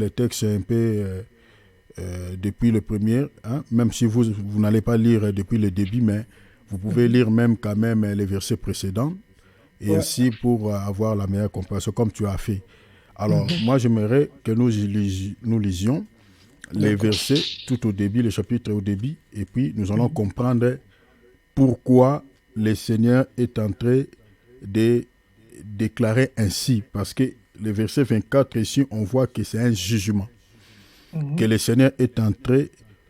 les textes un peu depuis le premier, hein, même si vous n'allez pas lire depuis le début, mais vous pouvez Mhm. lire même quand même les versets précédents, et Ouais. ainsi pour avoir la meilleure compréhension, comme tu as fait. Alors, Mhm. moi, j'aimerais que nous lisions les D'accord. versets tout au début, le chapitre au début, et puis nous allons Mhm. comprendre pourquoi le Seigneur est en train de déclarer ainsi. Parce que le verset 24 ici, on voit que c'est un jugement que Mhm. le Seigneur est en train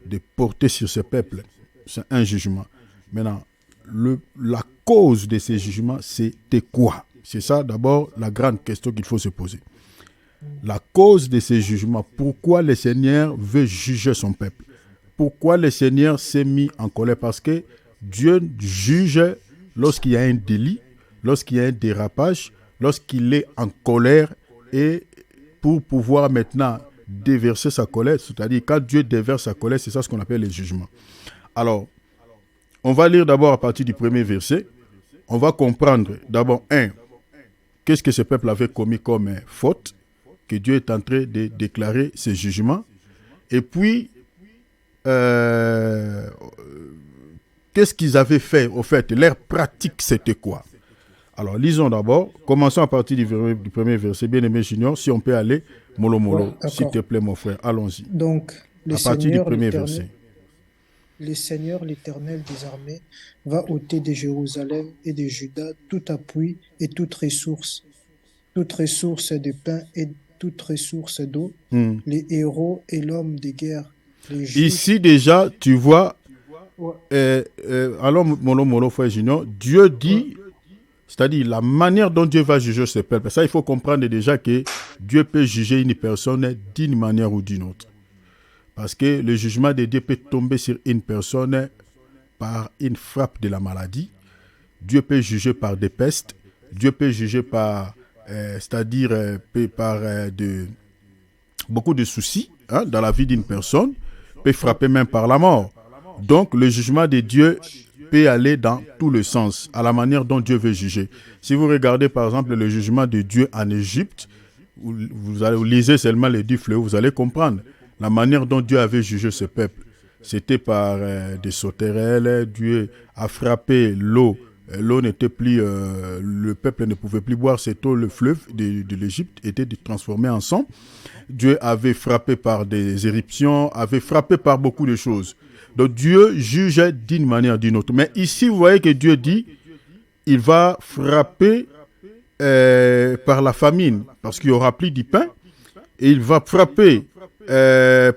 de porter sur ce peuple. C'est un jugement. Maintenant, la cause de ces jugements, c'était quoi? C'est ça d'abord la grande question qu'il faut se poser. La cause de ces jugements, pourquoi le Seigneur veut juger son peuple? Pourquoi le Seigneur s'est mis en colère? Parce que Dieu juge lorsqu'il y a un délit, lorsqu'il y a un dérapage, lorsqu'il est en colère, et pour pouvoir maintenant déverser sa colère, c'est-à-dire quand Dieu déverse sa colère, c'est ça ce qu'on appelle le jugement. Alors, on va lire d'abord à partir du premier verset. On va comprendre d'abord, qu'est-ce que ce peuple avait commis comme faute, que Dieu est en train de déclarer ses jugements. Et puis, euh, qu'est-ce qu'ils avaient fait, au fait, leur pratique, c'était quoi? Alors, lisons d'abord, commençons à partir du premier verset. Bien-aimé Junior, si on peut aller, mollo Ouais, mollo, s'il te d'accord. plaît, mon frère, allons-y. Donc, À partir du premier verset. Le Seigneur, l'Éternel des armées, va ôter de Jérusalem et de Juda tout appui et toute ressource de pain et toute ressource d'eau, Hmm. les héros et l'homme de guerre, les juges. Ici, déjà, tu vois, Ouais, alors, mollo mollo, frère Junior, Dieu ouais. dit, c'est-à-dire la manière dont Dieu va juger ce peuple. Ça, il faut comprendre déjà que Dieu peut juger une personne d'une manière ou d'une autre. Parce que le jugement de Dieu peut tomber sur une personne par une frappe de la maladie. Dieu peut juger par des pestes. Dieu peut juger par, c'est-à-dire par beaucoup de soucis, hein, dans la vie d'une personne. Peut Ouais. frapper même par la mort. Donc le jugement de Dieu peut aller dans tout le sens, à la manière dont Dieu veut juger. Si vous regardez par exemple le jugement de Dieu en Égypte, vous lisez seulement les 10 fléaux, vous allez comprendre la manière dont Dieu avait jugé ce peuple. C'était par des sauterelles. Dieu a frappé l'eau. L'eau n'était plus, le peuple ne pouvait plus boire cette eau. Le fleuve de l'Égypte était transformé en sang. Dieu avait frappé par des éruptions, avait frappé par beaucoup de choses. Donc Dieu jugeait d'une manière ou d'une autre. Mais ici, vous voyez que Dieu dit, il va frapper par la famine, parce qu'il n'y aura plus de pain, et il va frapper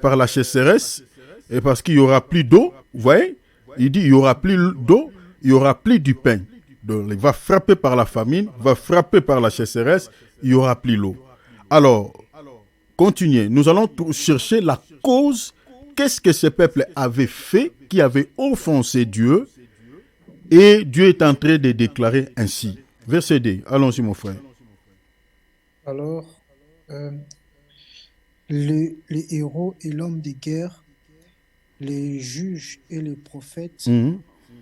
par la sécheresse, et parce qu'il n'y aura plus d'eau, vous voyez, il dit il n'y aura plus d'eau, il n'y aura plus du pain. Donc il va frapper par la famine, il va frapper par la sécheresse, il n'y aura plus l'eau. Alors, continuez, nous allons chercher la cause. Qu'est-ce que ce peuple avait fait qui avait offensé Dieu, et Dieu est en train de déclarer ainsi. Verset D, allons-y mon frère. Alors, euh, les héros et l'homme de guerre, les juges et les prophètes, Mhm,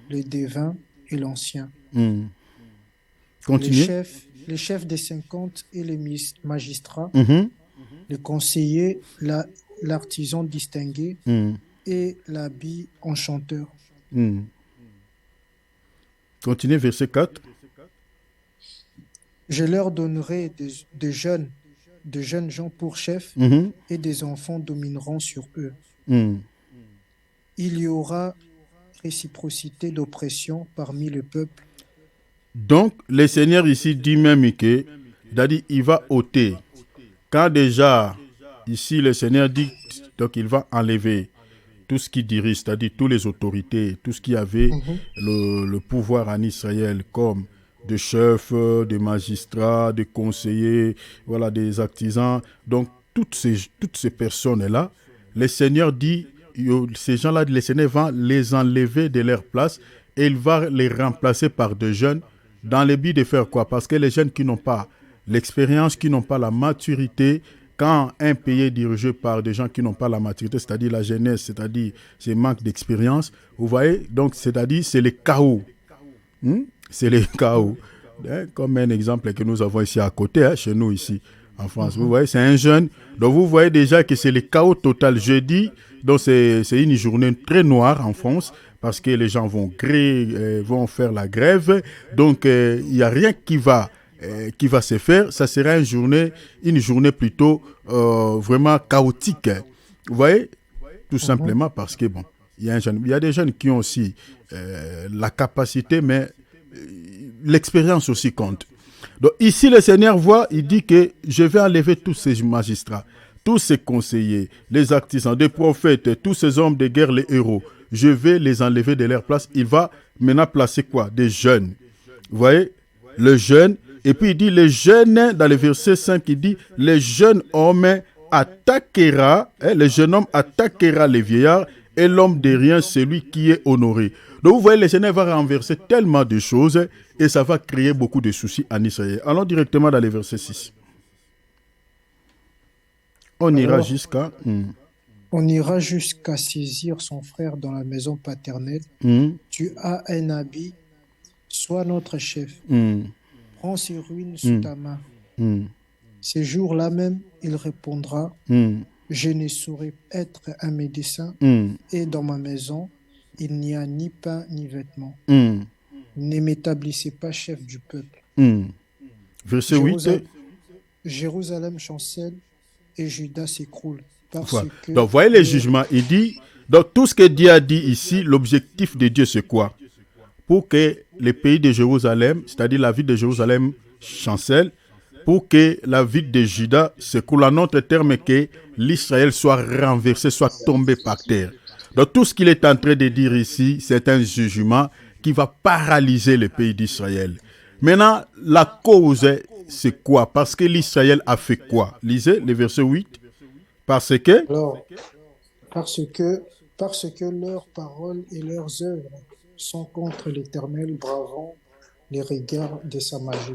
les devins et l'ancien, mhm. Continuez. les chefs des 50 et les magistrats, Mhm, le conseiller, l'artisan distingué mhm, et l'habit enchanteur. mhm. Continuez, verset 4. Je leur donnerai de jeunes gens pour chefs Mhm, et des enfants domineront sur eux. mhm. Il y aura réciprocité d'oppression parmi le peuple. Donc, le Seigneur ici dit même que, c'est-à-dire, il va ôter. Quand déjà, ici, le Seigneur dit, donc il va enlever tout ce qui dirige, c'est-à-dire toutes les autorités, tout ce qui avait Mhm. le pouvoir en Israël, comme des chefs, des magistrats, des conseillers, voilà, des artisans. Donc, toutes ces personnes-là, le Seigneur dit, ces gens-là, le Seigneur va les enlever de leur place, et il va les remplacer par des jeunes, dans le but de faire quoi? Parce que les jeunes qui n'ont pas l'expérience, qui n'ont pas la maturité, quand un pays est dirigé par des gens qui n'ont pas la maturité, c'est-à-dire la jeunesse, c'est-à-dire ce manque d'expérience, vous voyez, donc c'est-à-dire c'est le chaos. C'est le Ouais. chaos. Comme un exemple que nous avons ici à côté, hein, chez nous ici, en France. Vous voyez, c'est un jeune. Donc vous voyez déjà que c'est le chaos total. Jeudi, donc c'est une journée très noire en France parce que les gens vont faire la grève. Donc il n'y a rien qui va se faire. Ça sera une journée plutôt vraiment chaotique. Vous voyez, tout simplement parce que bon, il y a des jeunes qui ont aussi la capacité, mais l'expérience aussi compte. Donc ici, le Seigneur voit, il dit que je vais enlever tous ces magistrats, tous ces conseillers, les artisans, des prophètes, tous ces hommes de guerre, les héros. Je vais les enlever de leur place. Il va maintenant placer quoi? Des jeunes. Vous voyez? Le jeune. Et puis il dit, les jeunes, dans le verset 5, il dit, les jeunes hommes attaquera, le jeune homme attaquera les vieillards et l'homme de rien, celui qui est honoré. Donc vous voyez, le Seigneur va renverser tellement de choses et ça va créer beaucoup de soucis en Israël. Allons directement dans le verset 6. On ira jusqu'à saisir son frère dans la maison paternelle. Tu as un habit, sois notre chef. Prends ses ruines sous ta main. Ces jours-là même, il répondra, je ne saurais être un médecin et dans ma maison, il n'y a ni pain ni vêtements. Ne m'établissez pas chef du peuple. Verset 8. Jérusalem chancelle et Juda s'écroule. Voilà. Donc, voyez les jugements. Il dit, donc tout ce que Dieu a dit ici, l'objectif de Dieu, c'est quoi? Pour que le pays de Jérusalem, c'est-à-dire la ville de Jérusalem, chancelle, pour que la ville de Juda s'écroule. En autre terme, que l'Israël soit renversé, soit tombé par terre. Donc tout ce qu'il est en train de dire ici, c'est un jugement qui va paralyser le pays d'Israël. Maintenant, la cause, c'est quoi? Parce que l'Israël a fait quoi? Lisez le verset 8. Parce que leurs paroles et leurs œuvres sont contre l'Éternel, bravant les regards de sa majesté.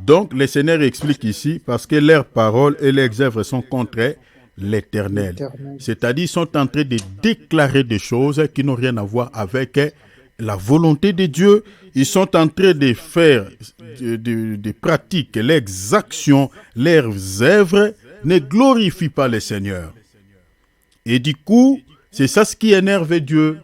Donc le Seigneur explique ici, parce que leurs paroles et leurs œuvres sont contre l'Éternel. C'est-à-dire, ils sont en train de déclarer des choses qui n'ont rien à voir avec la volonté de Dieu. Ils sont en train de faire des pratiques, leurs actions, leurs œuvres ne glorifient pas le Seigneur. Et du coup, c'est ça ce qui énerve Dieu,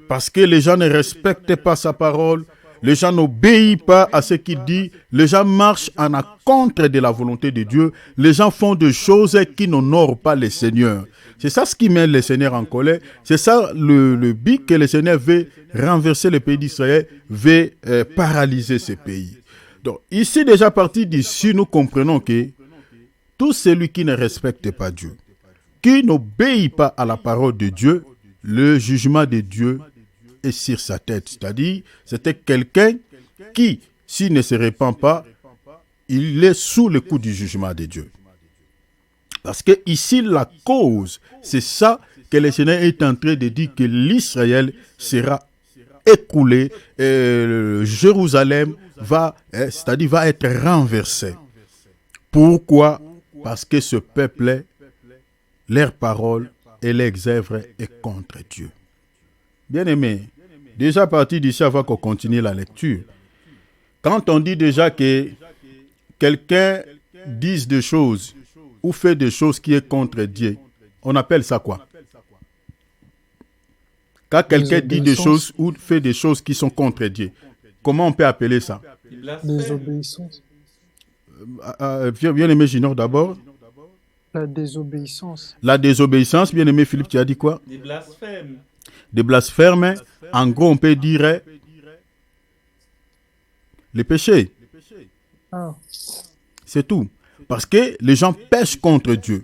parce que les gens ne respectent pas sa parole, les gens n'obéissent pas à ce qu'il dit, les gens marchent en contre de la volonté de Dieu, les gens font des choses qui n'honorent pas le Seigneur. C'est ça ce qui met le Seigneur en colère, c'est ça le but que le Seigneur veut renverser le pays d'Israël, veut paralyser ce pays. Donc ici, déjà à partir d'ici, nous comprenons que tout celui qui ne respecte pas Dieu, qui n'obéit pas à la parole de Dieu, le jugement de Dieu est sur sa tête. C'est-à-dire, c'était quelqu'un qui, s'il ne se répand pas, il est sous le coup du jugement de Dieu. Parce que ici, la cause, c'est ça que le Seigneur est en train de dire, que l'Israël sera écoulé, et Jérusalem va être renversé. Pourquoi? Parce que ce peuple, leurs paroles et leurs œuvres est contre Dieu. Bien-aimés, déjà à partir d'ici, avant qu'on continue la lecture, quand on dit déjà que quelqu'un dise des choses ou fait des choses qui est contre Dieu, on appelle ça quoi? Quand quelqu'un dit des choses ou fait des choses qui sont contre Dieu, comment on peut appeler ça? Désobéissance. Bien-aimé Junior d'abord. La désobéissance. La désobéissance, bien-aimé Philippe, tu as dit quoi? Des blasphèmes. Des blasphèmes, en gros, on peut dire les péchés. C'est tout. Parce que les gens pêchent contre Dieu.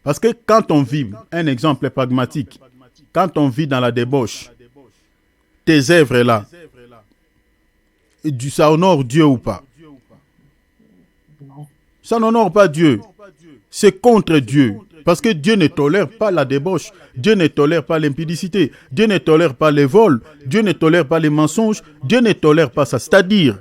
Parce que quand on vit, un exemple pragmatique, quand on vit dans la débauche, tes œuvres là, ça honore Dieu ou pas? Non. Ça n'honore pas Dieu. C'est contre Dieu. Parce que Dieu ne tolère pas la débauche. Dieu ne tolère pas l'impudicité. Dieu ne tolère pas les vols. Dieu ne tolère pas les mensonges. Dieu ne tolère pas ça. C'est-à-dire,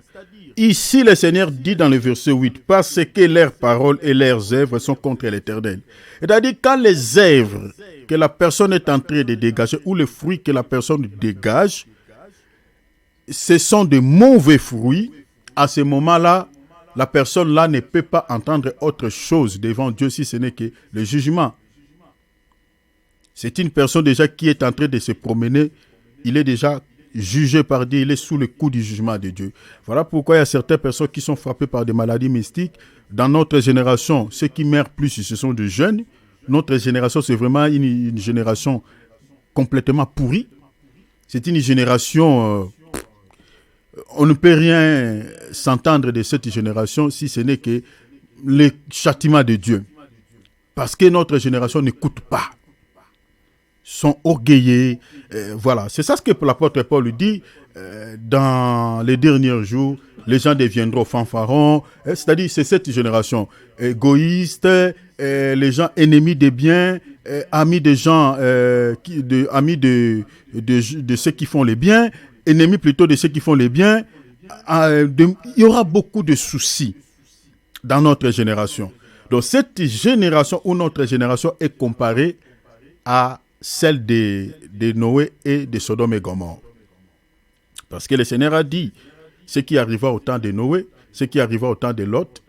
ici le Seigneur dit dans le verset 8, parce que leurs paroles et leurs œuvres sont contre l'Éternel. C'est-à-dire, quand les œuvres que la personne est en train de dégager, ou les fruits que la personne dégage, ce sont de mauvais fruits, à ce moment-là, la personne là ne peut pas entendre autre chose devant Dieu si ce n'est que le jugement. C'est une personne déjà qui est en train de se promener. Il est déjà jugé par Dieu. Il est sous le coup du jugement de Dieu. Voilà pourquoi il y a certaines personnes qui sont frappées par des maladies mystiques. Dans notre génération, ceux qui meurent plus, ce sont des jeunes. Notre génération, c'est vraiment une génération complètement pourrie. C'est une génération... on ne peut rien s'entendre de cette génération si ce n'est que le châtiment de Dieu. Parce que notre génération n'écoute pas. Sont orgueillés. Voilà, c'est ça ce que l'apôtre Paul dit. Dans les derniers jours, les gens deviendront fanfarons. C'est-à-dire, c'est cette génération égoïste, les gens ennemis des biens, amis des gens, amis de ceux qui font les biens, ennemis plutôt de ceux qui font les biens. Il y aura beaucoup de soucis dans notre génération. Donc, cette génération ou notre génération est comparée à celle de Noé et de Sodome et Gomorrhe. Parce que le Seigneur a dit, ce qui arriva au temps de Noé, ce qui arriva au temps de Lot,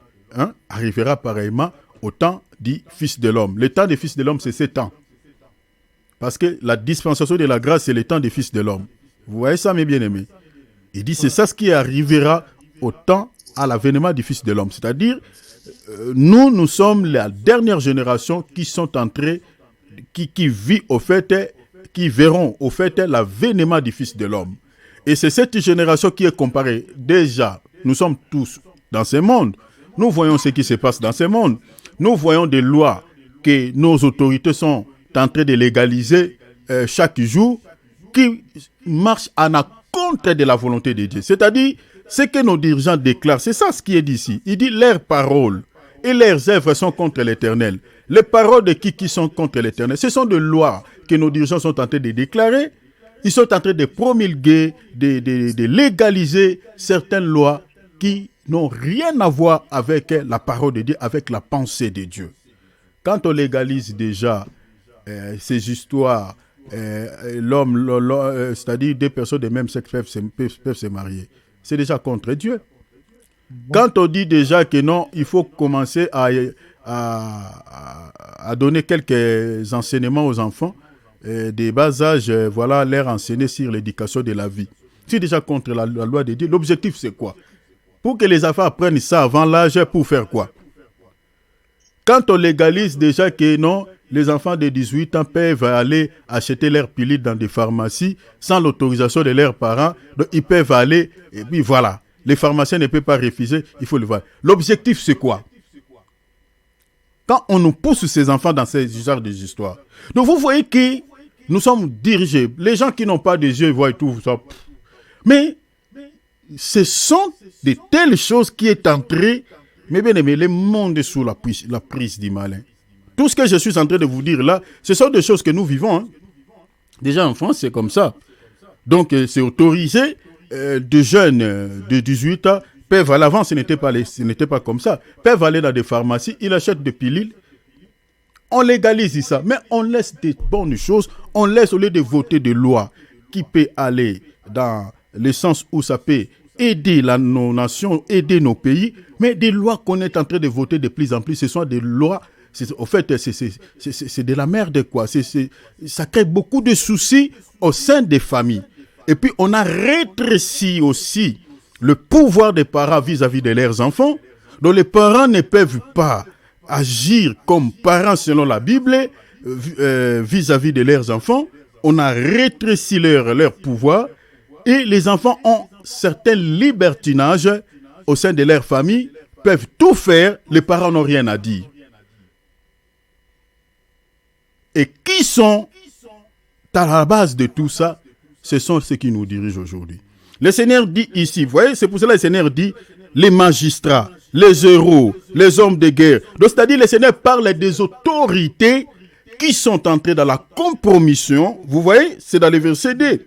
arrivera pareillement au temps du Fils de l'homme. Le temps du Fils de l'homme, c'est 7 ans. Parce que la dispensation de la grâce, c'est le temps du Fils de l'homme. Vous voyez ça, mes bien-aimés? Il dit, c'est ça ce qui arrivera au temps, à l'avènement du Fils de l'homme. C'est-à-dire, nous sommes la dernière génération qui sont entrés, qui vit au fait, qui verront au fait l'avènement du Fils de l'homme. Et c'est cette génération qui est comparée. Déjà, nous sommes tous dans ce monde. Nous voyons ce qui se passe dans ce monde. Nous voyons des lois que nos autorités sont en train de légaliser chaque jour, qui marchent à l'encontre de la volonté de Dieu. C'est-à-dire, ce que nos dirigeants déclarent, c'est ça ce qui est dit ici. Il dit, leurs paroles et leurs œuvres sont contre l'Éternel. Les paroles de qui sont contre l'Éternel, ce sont des lois que nos dirigeants sont en train de déclarer. Ils sont en train de promulguer, de légaliser certaines lois qui n'ont rien à voir avec la parole de Dieu, avec la pensée de Dieu. Quand on légalise déjà ces histoires, c'est-à-dire deux personnes de même sexe peuvent se marier, c'est déjà contre Dieu. Quand on dit déjà que non, il faut commencer à donner quelques enseignements aux enfants, des bas âges, voilà, leur enseigner sur l'éducation de la vie. C'est déjà contre la loi de Dieu. L'objectif, c'est quoi? Pour que les enfants apprennent ça avant l'âge, pour faire quoi? Quand on légalise déjà que non, les enfants de 18 ans peuvent aller acheter leur pilule dans des pharmacies sans l'autorisation de leurs parents, donc ils peuvent aller, et puis voilà. Les pharmaciens ne peuvent pas refuser, il faut le voir. L'objectif, c'est quoi? Quand on nous pousse ces enfants dans ces genres d'histoires. Donc vous voyez que nous sommes dirigés. Les gens qui n'ont pas de yeux voient tout ça. Mais ce sont de telles choses qui est entré, mais bien aimé, le monde est sous la prise du malin. Tout ce que je suis en train de vous dire là, ce sont des choses que nous vivons. Hein. Déjà en France, c'est comme ça. Donc c'est autorisé. De jeunes de 18 ans peuvent aller, avant ce n'était pas comme ça, peuvent aller dans des pharmacies, ils achètent des pilules, on légalise ça, mais on laisse des bonnes choses, on laisse au lieu de voter des lois qui peut aller dans le sens où ça peut aider nos nations, aider nos pays, mais des lois qu'on est en train de voter de plus en plus, ce sont des lois, au fait c'est de la merde quoi, ça crée beaucoup de soucis au sein des familles. Et puis, on a rétréci aussi le pouvoir des parents vis-à-vis de leurs enfants. Donc, les parents ne peuvent pas agir comme parents selon la Bible vis-à-vis de leurs enfants. On a rétréci leur pouvoir et les enfants ont certains libertinages au sein de leur famille, peuvent tout faire, les parents n'ont rien à dire. Et qui sont à la base de tout ça? Ce sont ceux qui nous dirigent aujourd'hui. Le Seigneur dit ici, vous voyez, c'est pour cela que le Seigneur dit les magistrats, les héros, les hommes de guerre. Donc, c'est-à-dire, le Seigneur parle des autorités qui sont entrées dans la compromission. Vous voyez, c'est dans le verset 2.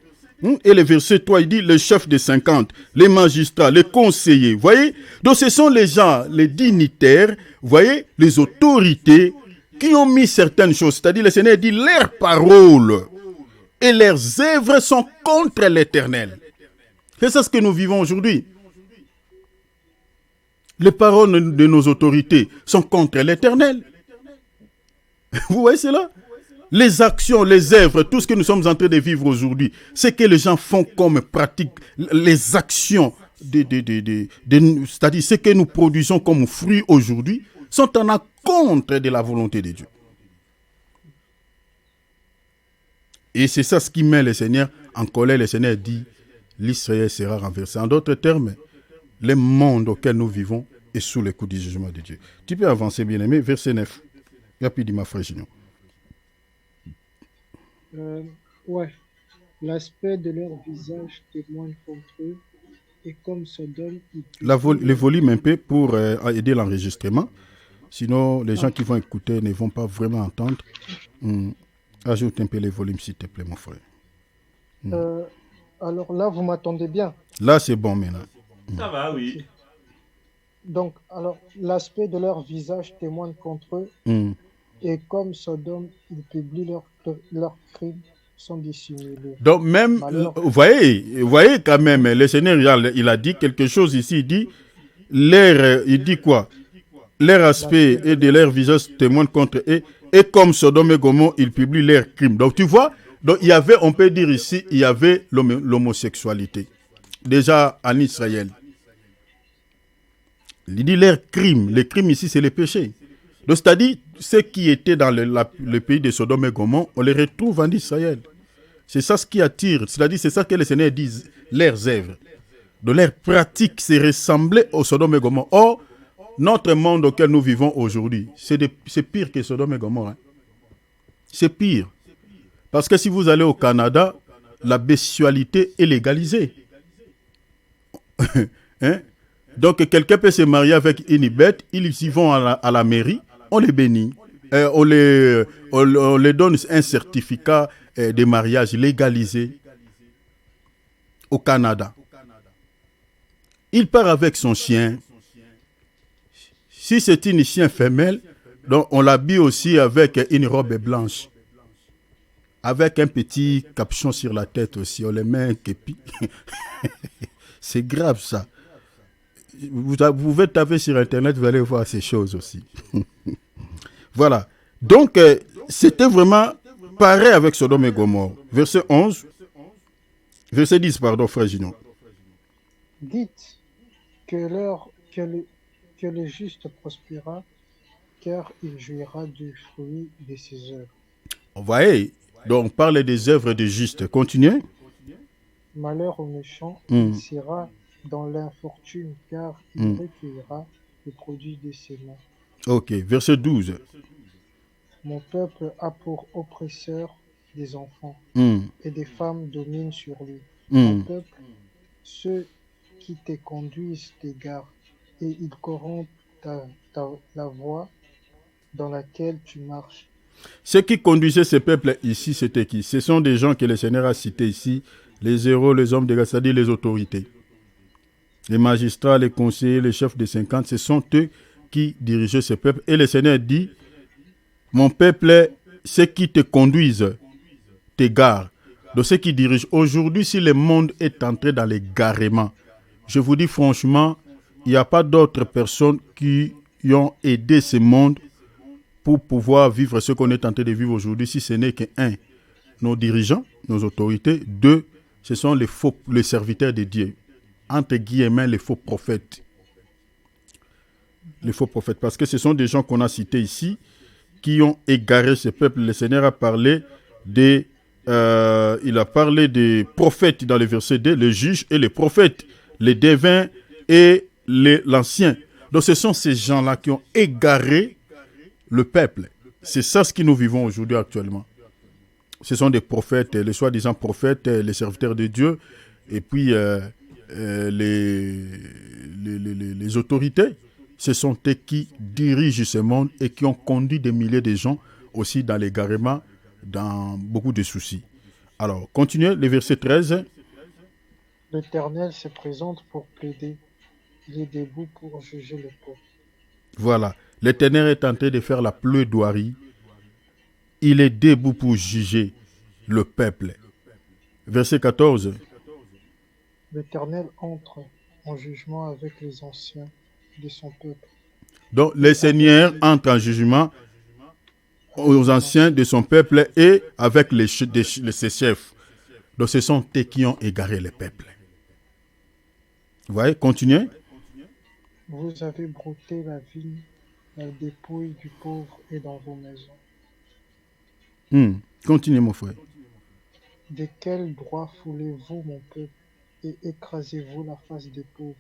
Et le verset 3, il dit les chefs de 50, les magistrats, les conseillers. Vous voyez, donc ce sont les gens, les dignitaires, vous voyez, les autorités qui ont mis certaines choses. C'est-à-dire, le Seigneur dit leurs paroles et leurs œuvres sont contre l'Éternel. C'est ça ce que nous vivons aujourd'hui. Les paroles de nos autorités sont contre l'Éternel. Vous voyez cela? Les actions, les œuvres, tout ce que nous sommes en train de vivre aujourd'hui, ce que les gens font comme pratique, les actions, c'est-à-dire ce que nous produisons comme fruits aujourd'hui, sont en accord de la volonté de Dieu. Et c'est ça ce qui met le Seigneur en colère. Le Seigneur dit, l'Israël sera renversé. En d'autres termes, le monde auquel nous vivons est sous le coup du jugement de Dieu. Tu peux avancer, bien-aimé, verset 9. Rapidement, frère Gignon. Ouais. L'aspect de leur visage témoigne contre eux, et comme Sodome, Le volume un peu pour aider l'enregistrement. Sinon, les gens qui vont écouter ne vont pas vraiment entendre. Ajoute un peu le volume, s'il te plaît, mon frère. Alors là, vous m'entendez bien? Là, c'est bon maintenant. Ça va, oui. Donc, alors, l'aspect de leur visage témoigne contre eux, et comme Sodome, ils publient leurs crimes sans dissimuler. Donc même, vous voyez quand même, le Seigneur, il a dit quelque chose ici, il dit, il dit quoi? Leur aspect et de leur visage témoignent contre eux, et comme Sodome et Gomorrhe, ils publient leurs crimes. Donc tu vois, donc il y avait, on peut dire ici, il y avait l'homosexualité. Déjà en Israël. Il dit leurs crimes. Les crimes ici, c'est les péchés. Donc c'est-à-dire, ceux qui étaient dans le pays de Sodome et Gomorrhe, on les retrouve en Israël. C'est ça ce qui attire. C'est-à-dire, c'est ça que les Seigneur disent, leurs œuvres. De leurs pratiques, c'est ressembler au Sodome et Gomorrhe. Or, notre monde auquel nous vivons aujourd'hui, c'est pire que Sodome et Gomorrhe. Hein. C'est pire. Parce que si vous allez au Canada, la bestialité est légalisée. Hein? Donc, quelqu'un peut se marier avec une bête, ils y vont à la mairie, on les bénit. On les donne un certificat de mariage légalisé au Canada. Il part avec son chien. Si c'est une chien femelle, donc on l'habille aussi avec une robe blanche. Avec un petit capuchon sur la tête aussi. On les met un képi. C'est grave ça. Vous pouvez taper sur Internet, vous allez voir ces choses aussi. Voilà. Donc, c'était vraiment pareil avec Sodome et Gomorrhe. Verset 11. Verset 10, pardon, frère Gignon. Dites que le juste prospérera, car il jouira du fruit de ses œuvres. Vous voyez, donc on parle des œuvres des justes. Continuez. Malheur au méchant, il sera dans l'infortune, car il recueillera le produit de ses mains. Ok, verset 12. Mon peuple a pour oppresseur des enfants, et des femmes dominent sur lui. Mon peuple, ceux qui te conduisent t'égarent, et ils corrompent la voie dans laquelle tu marches. Ceux qui conduisaient ce peuple ici, c'était qui? Ce sont des gens que le Seigneur a cités ici, les héros, les hommes de guerre, c'est-à-dire les autorités. Les magistrats, les conseillers, les chefs des 50, ce sont eux qui dirigeaient ce peuple. Et le Seigneur dit, mon peuple, ceux qui te conduisent t'égarent. Donc ceux qui dirigent. Aujourd'hui, si le monde est entré dans l'égarement, je vous dis franchement, il n'y a pas d'autres personnes qui ont aidé ce monde pour pouvoir vivre ce qu'on est en train de vivre aujourd'hui, si ce n'est que, un, nos dirigeants, nos autorités, deux, ce sont les serviteurs de Dieu, entre guillemets, les faux prophètes. Les faux prophètes, parce que ce sont des gens qu'on a cités ici, qui ont égaré ce peuple. Le Seigneur a parlé des prophètes dans le verset 2, les juges et les prophètes, les devins et l'ancien. Donc ce sont ces gens-là qui ont égaré le peuple. C'est ça ce que nous vivons aujourd'hui actuellement. Ce sont des prophètes, les soi-disant prophètes, les serviteurs de Dieu, et puis les autorités. Ce sont eux qui dirigent ce monde et qui ont conduit des milliers de gens aussi dans l'égarement, dans beaucoup de soucis. Alors, continuez, le verset 13. L'Éternel se présente pour plaider. Il est debout pour juger le peuple. Voilà. L'Éternel est en train de faire la plaidoirie. Il est debout pour juger le peuple. Verset 14. L'Éternel entre en jugement avec les anciens de son peuple. Donc, le Seigneur entre en jugement aux anciens de son peuple et avec ses chefs. Donc, ce sont eux qui ont égaré le peuple. Vous voyez, continuez. Vous avez brouté la vigne, la dépouille du pauvre est dans vos maisons. Continuez, mon frère. De quel droit foulez-vous mon peuple et écrasez-vous la face des pauvres?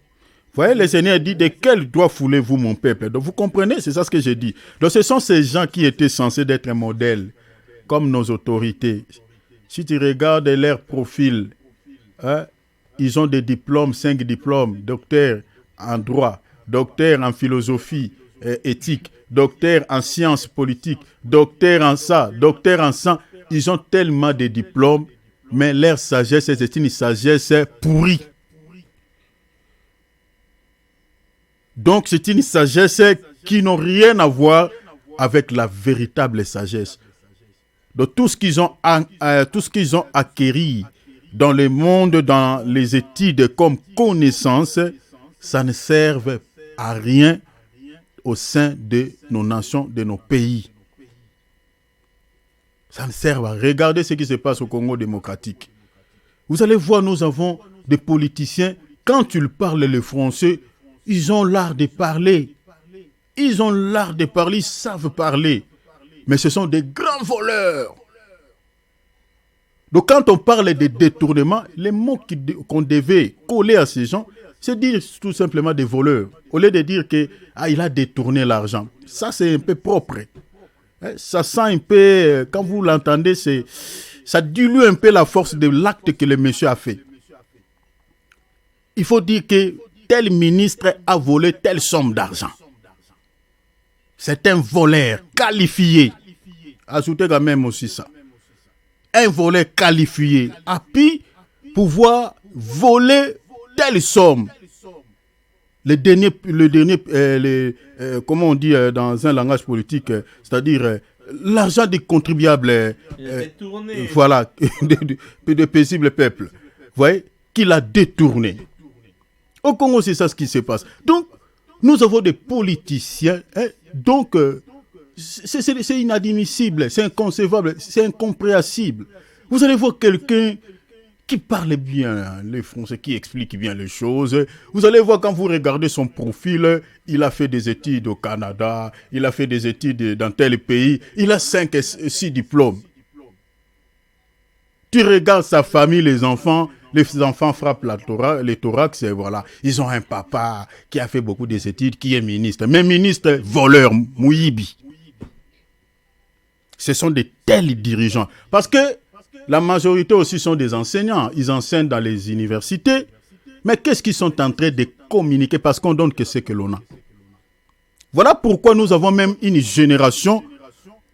Vous voyez, le Seigneur dit, de quel droit foulez-vous mon peuple? Donc, vous comprenez, c'est ça ce que j'ai dit. Donc, ce sont ces gens qui étaient censés être un modèle, comme nos autorités. Si tu regardes leur profil, ils ont des diplômes, 5 diplômes, docteur en droit, docteur en philosophie éthique, docteur en sciences politiques, docteur en ça, docteur en ça. Ils ont tellement de diplômes, mais leur sagesse, c'est une sagesse pourrie. Donc, c'est une sagesse qui n'a rien à voir avec la véritable sagesse. Donc, tout ce qu'ils ont acquis dans le monde, dans les études comme connaissance, ça ne sert à rien au sein de nos nations, de nos pays. Ça ne sert à rien. Regardez ce qui se passe au Congo démocratique. Vous allez voir, nous avons des politiciens, quand ils parlent le français, ils ont l'art de parler. Ils ont l'art de parler, ils savent parler. Mais ce sont des grands voleurs. Donc quand on parle de détournement, les mots qu'on devait coller à ces gens, c'est dire tout simplement des voleurs. Au lieu de dire qu'il a détourné l'argent. Ça, c'est un peu propre. Ça sent un peu, quand vous l'entendez, ça dilue un peu la force de l'acte que le monsieur a fait. Il faut dire que tel ministre a volé telle somme d'argent. C'est un voleur qualifié. Ajoutez quand même aussi ça. Un voleur qualifié a pu pouvoir voler telle somme. Comment on dit dans un langage politique, c'est-à-dire l'argent des contribuables, voilà, de paisibles peuples, vous voyez, qu'il a détourné. Au Congo, c'est ça ce qui se passe. Donc, nous avons des politiciens, donc c'est inadmissible, c'est inconcevable, c'est incompréhensible. Vous allez voir quelqu'un qui parle bien les Français, qui explique bien les choses. Vous allez voir quand vous regardez son profil, il a fait des études au Canada, il a fait des études dans tel pays, il a 5 et 6 diplômes. Tu regardes sa famille, les enfants frappent les thorax, et voilà. Ils ont un papa qui a fait beaucoup d'études, qui est ministre. Mais ministre, voleur, Mouyibi. Ce sont de tels dirigeants. Parce que la majorité aussi sont des enseignants. Ils enseignent dans les universités. Mais qu'est-ce qu'ils sont en train de communiquer? Parce qu'on donne que ce que l'on a. Voilà pourquoi nous avons même une génération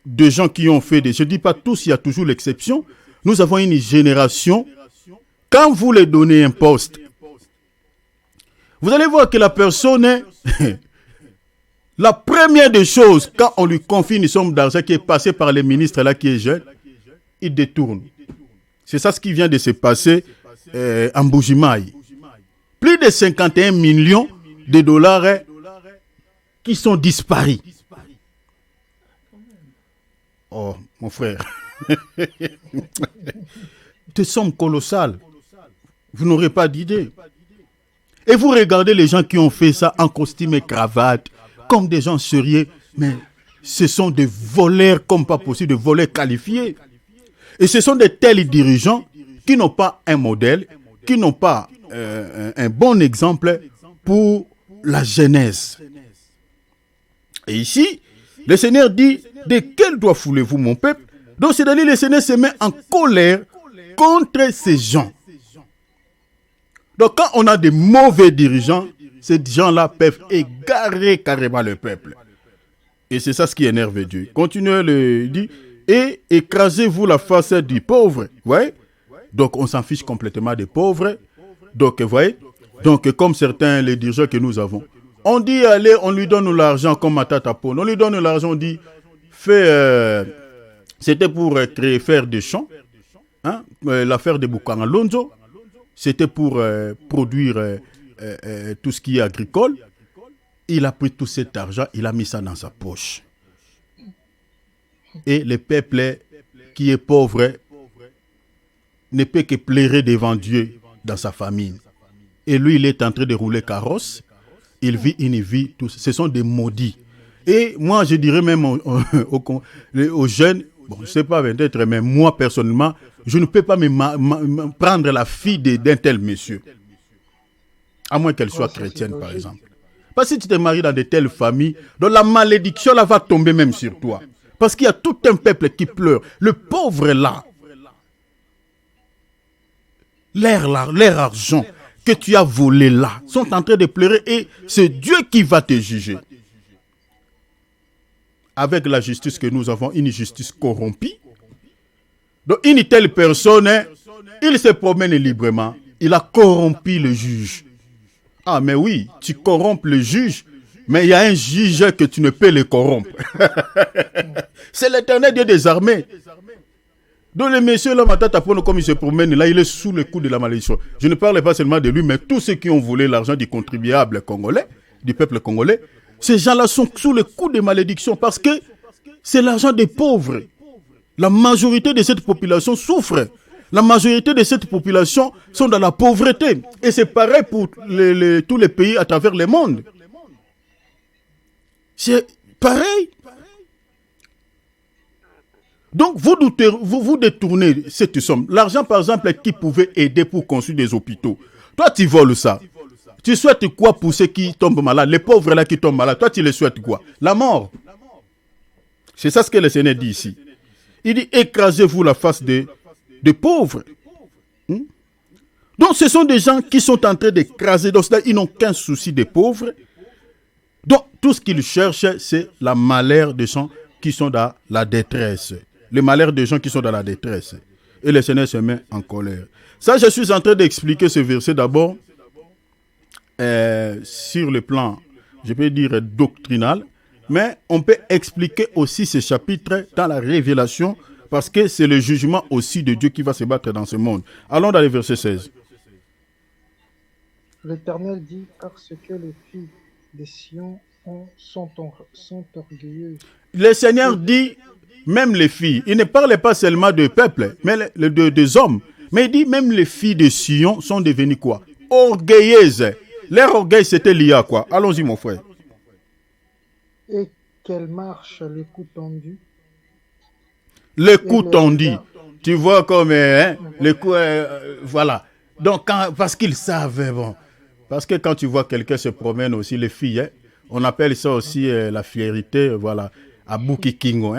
de gens qui ont fait des... Je ne dis pas tous, il y a toujours l'exception. Nous avons une génération, quand vous leur donnez un poste, vous allez voir que la personne, la première des choses, quand on lui confie une somme d'argent qui est passée par les ministres là qui est jeune, il détourne. C'est ça ce qui vient de se passer en Mbuji-Mayi. Plus de 51 millions de dollars qui sont disparus. Oh, mon frère. Des sommes colossales. Vous n'aurez pas d'idée. Et vous regardez les gens qui ont fait ça en costume et cravate, comme des gens sérieux, mais ce sont des voleurs comme pas possible, des voleurs qualifiés. Et ce sont de tels dirigeants qui n'ont pas un modèle, qui n'ont pas un bon exemple pour la jeunesse. Et ici, le Seigneur dit, de quel droit foulez-vous mon peuple? Donc c'est-à-dire le Seigneur se met en colère contre ces gens. Donc quand on a des mauvais dirigeants, ces gens-là peuvent égarer carrément le peuple. Et c'est ça ce qui énerve Dieu. Continuez le dit, et écrasez-vous la face du pauvre. Ouais? Donc on s'en fiche complètement des pauvres. Donc vous voyez, donc comme certains les dirigeants que nous avons, on dit allez, on lui donne l'argent comme Matata Pone. On lui donne l'argent, on dit c'était pour faire des champs. Hein? L'affaire de Bukanga Lonzo, c'était pour produire tout ce qui est agricole. il a pris tout cet argent, il a mis ça dans sa poche. Et le peuple qui est pauvre ne peut que pleurer devant Dieu dans sa famine. Et lui, il est en train de rouler carrosse. Il vit une vie, ce sont des maudits. Et moi, je dirais même aux jeunes, bon, je ne sais pas peut-être, mais moi, personnellement, je ne peux pas prendre la fille d'un tel monsieur. À moins qu'elle soit chrétienne, par exemple. Parce que si tu te maries dans de telles familles, donc la malédiction là va tomber même sur toi. Parce qu'il y a tout un peuple qui pleure. Le pauvre là, leur argent que tu as volé là, sont en train de pleurer et c'est Dieu qui va te juger. Avec la justice que nous avons, une justice corrompue. Donc une telle personne, il se promène librement, il a corrompu le juge. Ah mais oui, tu corrompes le juge, mais il y a un juge que tu ne peux le corrompre. C'est l'Éternel Dieu des armées. Donc le monsieur là, comme il se promène là, il est sous le coup de la malédiction. Je ne parle pas seulement de lui, mais tous ceux qui ont volé l'argent du contribuable congolais, du peuple congolais, ces gens-là sont sous le coup de malédiction parce que c'est l'argent des pauvres. La majorité de cette population souffre. La majorité de cette population sont dans la pauvreté. Et c'est pareil pour tous les pays à travers le monde. C'est pareil. Donc, vous détournez cette somme. L'argent, par exemple, qui pouvait aider pour construire des hôpitaux. Toi, tu voles ça. Tu souhaites quoi pour ceux qui tombent malades? Les pauvres là qui tombent malades. Toi, tu les souhaites quoi? La mort. C'est ça ce que le Seigneur dit ici. Il dit, écrasez-vous la face des pauvres. Donc, ce sont des gens qui sont en train d'écraser. Donc, ils n'ont qu'un souci des pauvres. Donc, tout ce qu'ils cherchent, c'est la malheur des gens qui sont dans la détresse. Le malheur des gens qui sont dans la détresse. Et le Seigneur se met en colère. Ça, je suis en train d'expliquer ce verset d'abord sur le plan, je peux dire, doctrinal. Mais on peut expliquer aussi ce chapitre dans la révélation parce que c'est le jugement aussi de Dieu qui va se battre dans ce monde. Allons dans le verset 16. L'Éternel dit, parce que les filles des Sion sont orgueilleuses. Le Seigneur dit, même les filles, il ne parle pas seulement de peuple, mais des hommes. Mais il dit, même les filles de Sion sont devenues quoi? Orgueilleuses. Leur orgueil, c'était lié à quoi? Allons-y, mon frère. Et qu'elles marchent le cou tendu. Le cou tendu. Tu vois comme le cou, voilà. Donc, parce qu'ils savent, bon. Parce que quand tu vois quelqu'un se promène aussi, les filles, on appelle ça aussi la fierté, voilà. Abouki Kingo,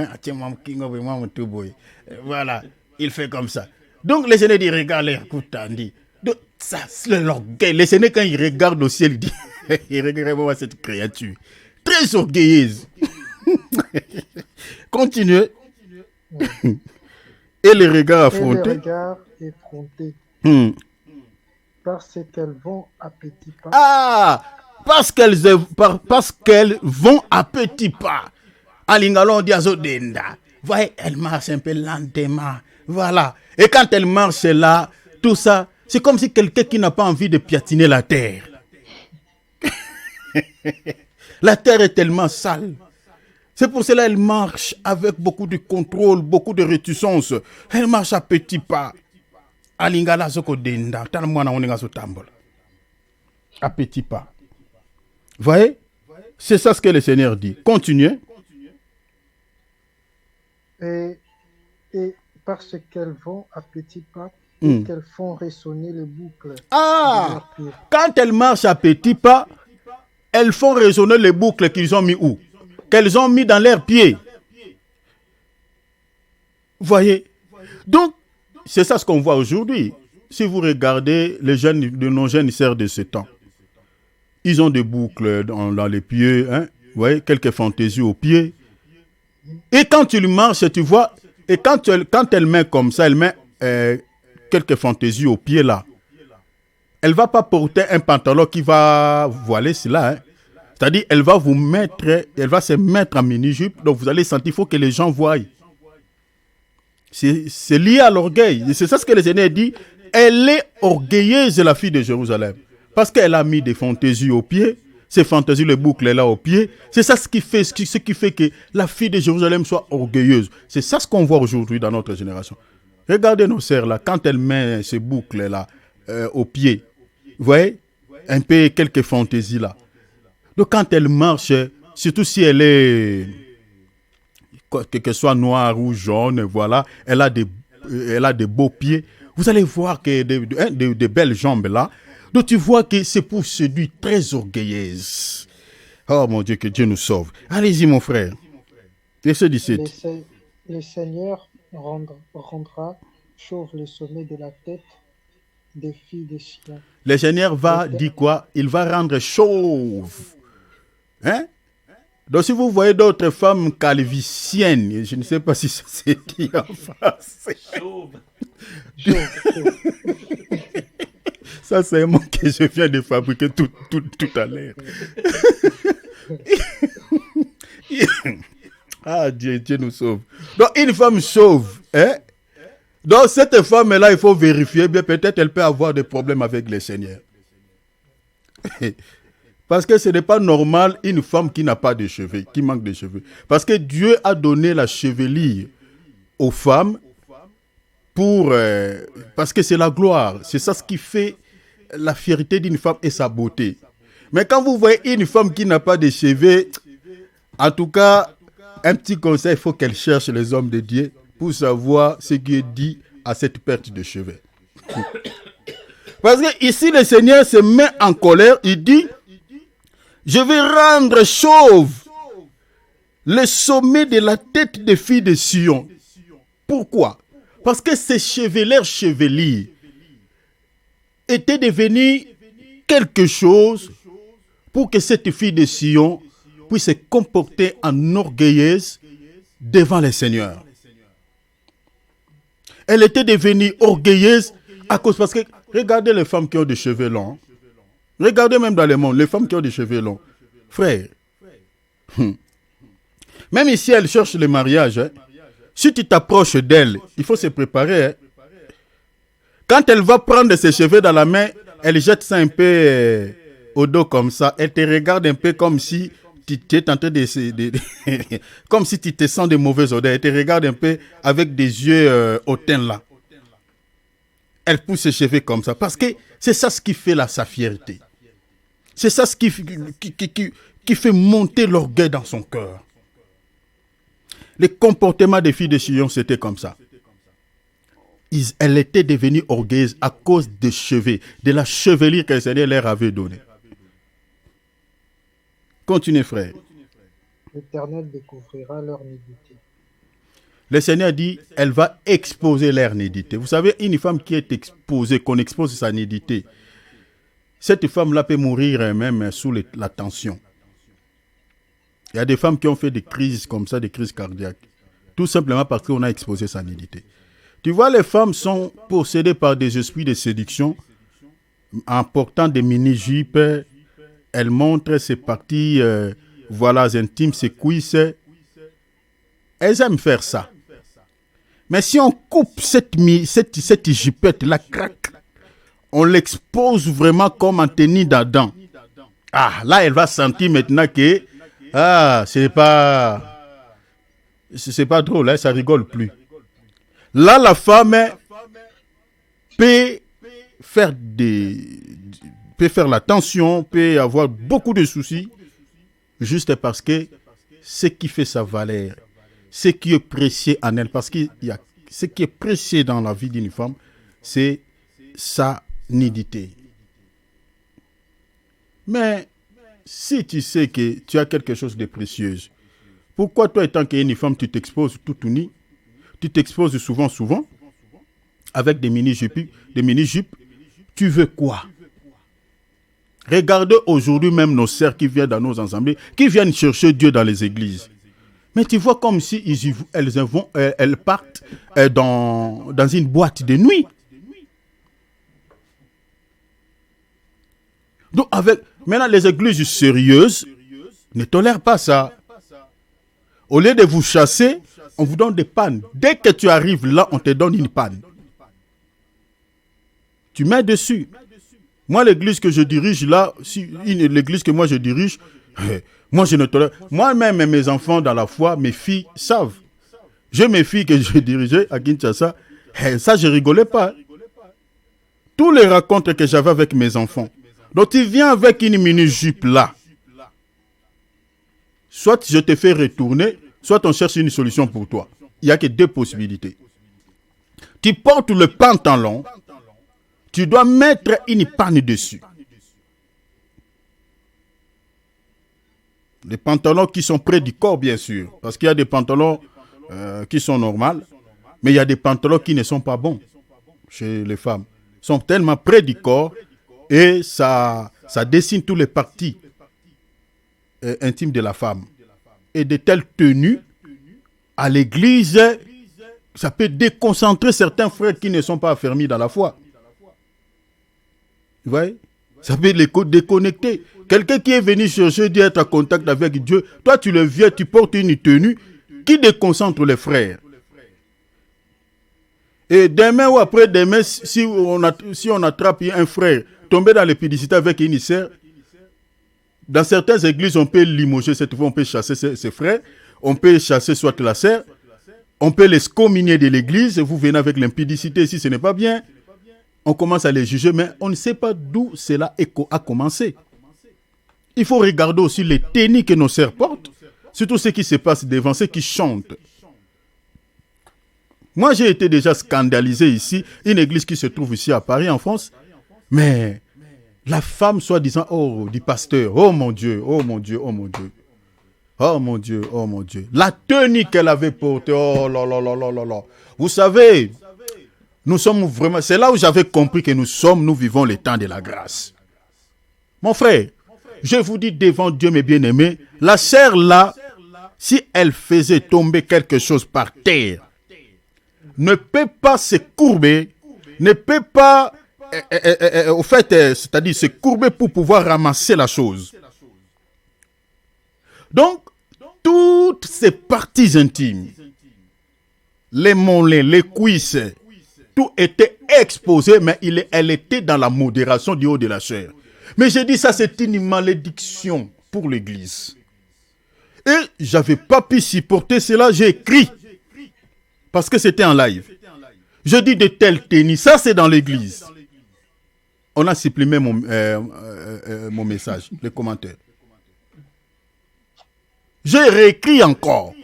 voilà, il fait comme ça. Donc, le Seigneur dit, regarde les coups tendus. Donc, ça, c'est l'orgueil. Le Seigneur, quand il regarde au ciel, il dit, il regarde voir cette créature. Très orgueilleuse. Continuez. Et les regards affrontés. Et les regards effrontés. Parce qu'elles vont à petits pas. Ah! Parce qu'elles vont à petits pas. Alingalo dit azodenda. Voyez, elles marchent un peu lentement. Voilà. Et quand elles marchent là, tout ça, c'est comme si quelqu'un qui n'a pas envie de piétiner la terre. La terre est tellement sale. C'est pour cela qu'elle marche avec beaucoup de contrôle, beaucoup de réticence. Elle marche à petits pas. Alingala zokodenda. À petits pas. Voyez? C'est ça ce que le Seigneur dit. Continuez. Et parce qu'elles vont à petits pas, et qu'elles font résonner les boucles. Ah! Quand elles marchent à petits pas, elles font résonner les boucles qu'ils ont mis où? Qu'elles ont mis dans leurs pieds. Voyez? Donc, c'est ça ce qu'on voit aujourd'hui. Si vous regardez les jeunes, de nos jeunes sœurs de ce temps, ils ont des boucles dans les pieds, hein? Vous voyez, quelques fantaisies aux pieds. Et quand tu marches, tu vois, et quand elle met comme ça, elle met quelques fantaisies aux pieds là. Elle ne va pas porter un pantalon qui va voiler cela, hein? C'est-à-dire, elle va se mettre en mini-jupe, donc vous allez sentir, il faut que les gens voient. C'est lié à l'orgueil. C'est ça ce que le Seigneur dit. Elle est orgueilleuse, la fille de Jérusalem. Parce qu'elle a mis des fantaisies aux pieds. ces fantaisies, les boucles là au pied. C'est ça ce qui fait que la fille de Jérusalem soit orgueilleuse. C'est ça ce qu'on voit aujourd'hui dans notre génération. Regardez nos sœurs là, quand elles mettent ces boucles là au pied, vous voyez, un peu quelques fantaisies là. Donc quand elles marchent, surtout si elle est, que ce soit noire ou jaune, voilà, elle a des beaux pieds. Vous allez voir que des belles jambes là. Donc tu vois que c'est pour séduire, très orgueilleuse. Oh mon Dieu, que Dieu nous sauve. Allez-y mon frère. Verset 17. Le Seigneur rendra chauve le sommet de la tête des filles de Sion. Le Seigneur va dire quoi? Il va rendre chauve. Hein? Donc si vous voyez d'autres femmes calviciennes, je ne sais pas si ça s'est dit en français. Chauve. Ça, c'est un mot que je viens de fabriquer tout à l'heure. Ah, Dieu nous sauve. Donc, une femme chauve, hein? Donc, cette femme-là, il faut vérifier, bien peut-être elle peut avoir des problèmes avec le Seigneur. Parce que ce n'est pas normal une femme qui n'a pas de cheveux, qui manque de cheveux. Parce que Dieu a donné la chevelure aux femmes parce que c'est la gloire. C'est ça ce qui fait la fierté d'une femme et sa beauté. Mais quand vous voyez une femme qui n'a pas de cheveux, en tout cas, un petit conseil, il faut qu'elle cherche les hommes de Dieu pour savoir ce qui est dit à cette perte de cheveux. Parce que ici, le Seigneur se met en colère, il dit, je vais rendre chauve le sommet de la tête des filles de Sion. Pourquoi? Parce que ces chevelures cheveliers était devenu quelque chose pour que cette fille de Sion puisse se comporter en orgueilleuse devant le Seigneur. Elle était devenue orgueilleuse parce que regardez les femmes qui ont des cheveux longs. Regardez même dans le monde, les femmes qui ont des cheveux longs. Frère, même ici elles cherchent le mariage. Si tu t'approches d'elle, il faut se préparer. Quand elle va prendre ses cheveux dans la main, elle jette ça un peu au dos comme ça. Elle te regarde un peu comme si tu es en train comme si tu te sens de mauvaises odeurs. Elle te regarde un peu avec des yeux hautains là. Elle pousse ses cheveux comme ça. Parce que c'est ça ce qui fait sa fierté. C'est ça ce qui fait monter l'orgueil dans son cœur. Le comportement des filles de Sion, c'était comme ça. Elle était devenue orgueilleuse à cause des cheveux, de la chevelure que le Seigneur leur avait donnée. Continuez, frère. L'Éternel découvrira leur nudité. Le Seigneur dit, elle va exposer leur nudité. Vous savez, une femme qui est exposée, qu'on expose sa nudité, cette femme-là peut mourir même sous la tension. Il y a des femmes qui ont fait des crises comme ça, des crises cardiaques. Tout simplement parce qu'on a exposé sa nudité. Tu vois, les femmes sont possédées par des esprits de séduction. En portant des mini-jupes, elles montrent ses parties intimes, ses cuisses. Elles aiment faire ça. Mais si on coupe cette jupette, la craque, on l'expose vraiment comme en tenue d'Adam. Ah, là, elle va sentir maintenant que c'est pas drôle, ça rigole plus. Là, la femme peut faire la tension, peut avoir beaucoup de soucis, juste parce que ce qui fait sa valeur, ce qui est précieux en elle, parce qu'il y a ce qui est précieux dans la vie d'une femme, c'est sa nudité. Mais si tu sais que tu as quelque chose de précieux, pourquoi toi, étant qu'une femme, tu t'exposes tout nu? Tu t'exposes souvent, avec des mini-jupes. Tu veux quoi? Regardez aujourd'hui même nos sœurs qui viennent dans nos assemblées, qui viennent chercher Dieu dans les églises. Mais tu vois comme si elles partent dans une boîte de nuit. Donc maintenant les églises sérieuses ne tolèrent pas ça. Au lieu de vous chasser, on vous donne des pannes. Dès que tu arrives là, on te donne une panne. Tu mets dessus. Moi, l'église que je dirige, là, l'église que moi je dirige, moi je ne tolère. Moi-même et mes enfants dans la foi, mes filles savent. J'ai mes filles que je dirigeais à Kinshasa, ça je rigolais pas. Tous les rencontres que j'avais avec mes enfants. Donc tu viens avec une mini-jupe là. Soit je te fais retourner, soit on cherche une solution pour toi. Il n'y a que deux possibilités. Tu portes le pantalon, tu dois mettre une panne dessus. Les pantalons qui sont près du corps, bien sûr. Parce qu'il y a des pantalons qui sont normaux, mais il y a des pantalons qui ne sont pas bons chez les femmes. Ils sont tellement près du corps et ça dessine toutes les parties intimes de la femme. Et de telles tenues, à l'église, ça peut déconcentrer certains frères qui ne sont pas affermis dans la foi. Vous voyez? Ça peut les déconnecter. Quelqu'un qui est venu chercher Dieu, être en contact avec Dieu, toi tu le viens, tu portes une tenue qui déconcentre les frères. Et demain ou après-demain, si on attrape un frère tombé dans l'épidicité avec une sœur, dans certaines églises, on peut limoger cette fois, on peut chasser ses frères, on peut chasser soit la sœur, on peut les excommunier de l'église, vous venez avec l'impudicité, si ce n'est pas bien, on commence à les juger, mais on ne sait pas d'où cela a commencé. Il faut regarder aussi les tenues que nos sœurs portent, surtout ce qui se passe devant, ceux qui chantent. Moi, j'ai été déjà scandalisé ici, une église qui se trouve ici à Paris, en France, mais la femme, soi-disant, oh, du pasteur, oh mon Dieu, oh mon Dieu, oh mon Dieu. Oh mon Dieu, oh mon Dieu. La tenue qu'elle avait portée, oh là là là là là là. Vous savez, nous sommes vraiment... C'est là où j'avais compris que nous vivons les temps de la grâce. Mon frère, je vous dis devant Dieu, mes bien-aimés, la sœur là, si elle faisait tomber quelque chose par terre, ne peut pas se courber, ne peut pas, au fait, c'est-à-dire se courber pour pouvoir ramasser la chose. Donc, toutes ces parties intimes, les mollets, les cuisses, tout était exposé, mais elle était dans la modération du haut de la chair. Mais j'ai dit ça, c'est une malédiction pour l'église. Et je n'avais pas pu supporter cela, j'ai écrit. Parce que c'était en live. Je dis de telles tenues, ça c'est dans l'église. On a supprimé mon message, les commentaires. J'ai réécrit encore.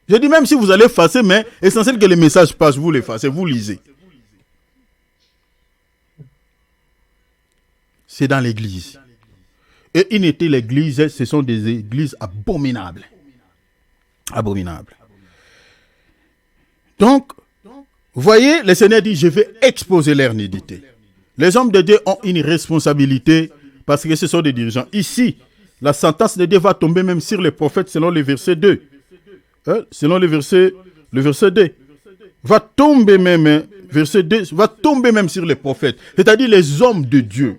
Je dis même si vous allez effacer, mais essentiel que les messages passent, vous l'effacez, vous lisez. C'est dans l'église. Et inutile l'église, ce sont des églises abominables. Abominables. Donc, vous voyez, le Seigneur dit, je vais exposer leur nudité. Les hommes de Dieu ont une responsabilité parce que ce sont des dirigeants. Ici, la sentence de Dieu va tomber même sur les prophètes selon le verset 2. Selon le verset 2. Va tomber même, verset 2, va tomber même sur les prophètes, c'est-à-dire les hommes de Dieu.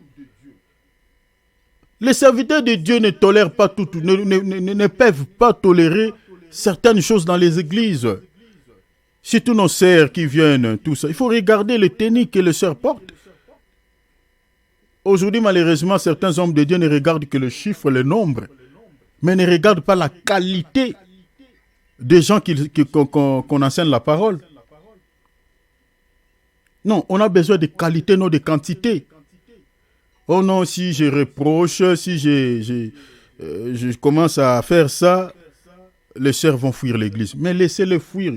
Les serviteurs de Dieu ne tolèrent pas tout, ne peuvent pas tolérer certaines choses dans les églises. Surtout nos sœurs qui viennent, tout ça. Il faut regarder les tenues que les sœurs portent. Aujourd'hui, malheureusement, certains hommes de Dieu ne regardent que le chiffre, le nombre, mais ne regardent pas la qualité des gens qu'on enseigne la parole. Non, on a besoin de qualité, non de quantité. Oh non, si je reproche, si je commence à faire ça, les sœurs vont fuir l'église. Mais laissez-les fuir.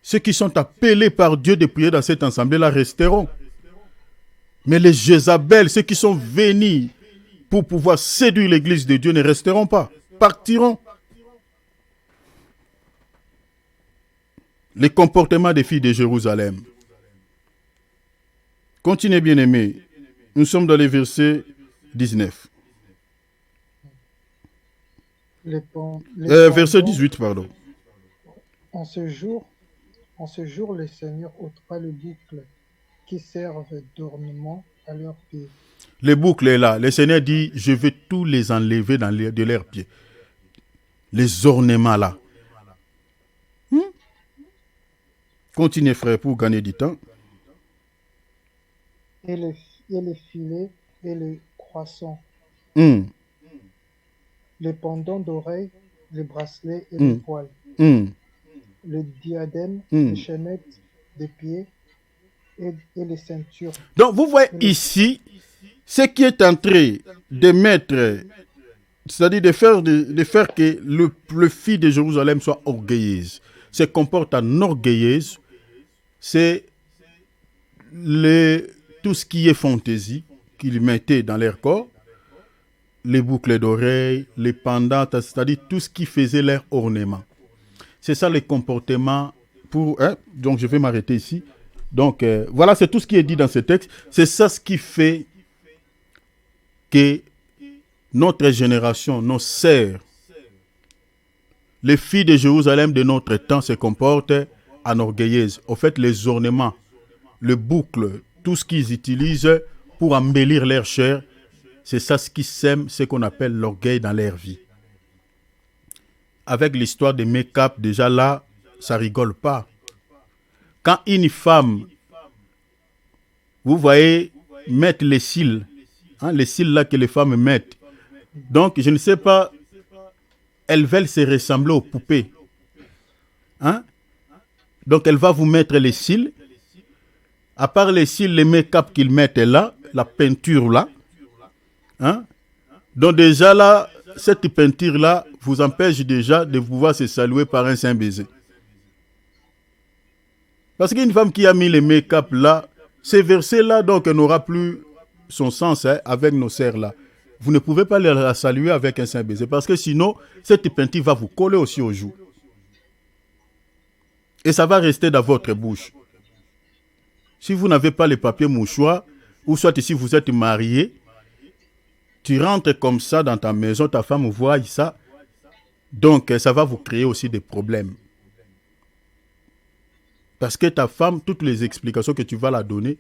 Ceux qui sont appelés par Dieu de prier dans cette assemblée-là resteront. Mais les Jézabel, ceux qui sont venus pour pouvoir séduire l'église de Dieu ne resteront pas, partiront. Les comportements des filles de Jérusalem. Continuez, bien-aimés. Nous sommes dans les versets 19. Verset 18, pardon. En ce jour, le Seigneur ôtera les boucles qui servent d'ornement à leurs pieds. Les boucles est là. Le Seigneur dit, je vais tous les enlever de leurs pieds. Les ornements là. Continuez, frère, pour gagner du temps. Et et les filets et les croissants, hum, les pendants d'oreilles, les bracelets et les hum, poils, hum, le diadème, les hum. chaînettes des pieds et les ceintures. Donc, vous voyez Et les... ici ce qui est en train de mettre, c'est-à-dire de faire que le fils de Jérusalem soit orgueilleuse, se comporte en orgueilleuse, c'est tout ce qui est fantaisie qu'ils mettaient dans leur corps, les boucles d'oreilles, les pendants, c'est-à-dire tout ce qui faisait leur ornement. C'est ça le comportement pour... donc je vais m'arrêter ici. Donc voilà, c'est tout ce qui est dit dans ce texte. C'est ça ce qui fait que notre génération, nos sœurs, les filles de Jérusalem de notre temps se comportent en orgueilleuses. Au fait, les ornements, les boucles, tout ce qu'ils utilisent pour embellir leur chair, c'est ça ce qui sème ce qu'on appelle l'orgueil dans leur vie. Avec l'histoire des make-up, déjà là, ça rigole pas. Quand une femme, vous voyez, mettre les cils, les cils là que les femmes mettent, donc je ne sais pas, elles veulent se ressembler aux poupées. Donc elle va vous mettre les cils. À part les cils, les make-up qu'ils mettent là, la peinture là, donc déjà là, cette peinture-là vous empêche déjà de pouvoir se saluer par un saint baiser. Parce qu'une femme qui a mis les make-up là, ces versets-là, donc, n'aura plus son sens avec nos sœurs là. Vous ne pouvez pas la saluer avec un saint baiser parce que sinon, cette peinture va vous coller aussi aux joues. Et ça va rester dans votre bouche. Si vous n'avez pas les papiers mouchoirs, ou soit si vous êtes marié, tu rentres comme ça dans ta maison, ta femme voit ça, donc ça va vous créer aussi des problèmes. Parce que ta femme, toutes les explications que tu vas la donner,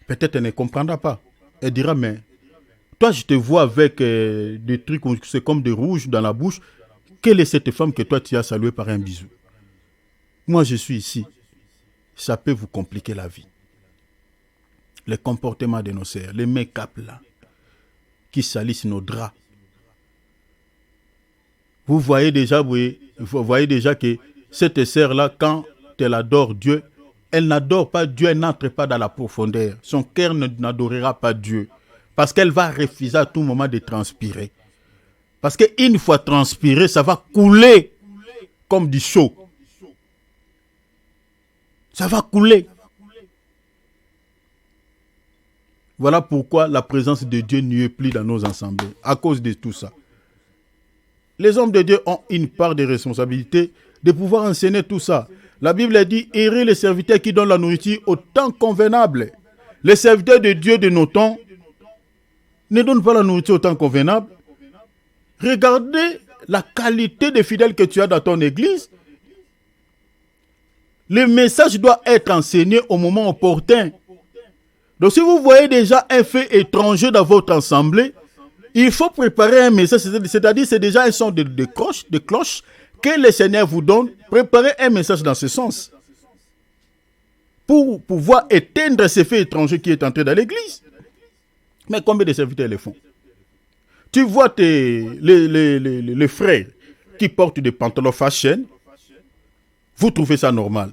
peut-être elle ne comprendra pas. Elle dira, mais toi je te vois avec des trucs, c'est comme des rouges dans la bouche. Quelle est cette femme que toi tu as saluée par un bisou? Moi je suis ici. Ça peut vous compliquer la vie. Les comportements de nos sœurs, les make-up là, qui salissent nos draps. Vous voyez déjà que cette sœur-là, quand elle adore Dieu, elle n'adore pas Dieu, elle n'entre pas dans la profondeur. Son cœur n'adorera pas Dieu. Parce qu'elle va refuser à tout moment de transpirer. Parce qu'une fois transpiré, ça va couler comme du chaud. Ça va couler. Voilà pourquoi la présence de Dieu n'y est plus dans nos assemblées. À cause de tout ça. Les hommes de Dieu ont une part de responsabilité de pouvoir enseigner tout ça. La Bible dit, errez les serviteurs qui donnent la nourriture au temps convenable. Les serviteurs de Dieu de nos temps ne donnent pas la nourriture au temps convenable. Regardez la qualité des fidèles que tu as dans ton église. Le message doit être enseigné au moment opportun. Donc si vous voyez déjà un fait étranger dans votre assemblée, il faut préparer un message, c'est-à-dire c'est déjà un son de cloche que le Seigneur vous donne. Préparez un message dans ce sens pour pouvoir éteindre ce fait étranger qui est entré dans l'église. Mais combien de serviteurs le font? Tu vois les frères qui portent des pantalons fashion, vous trouvez ça normal.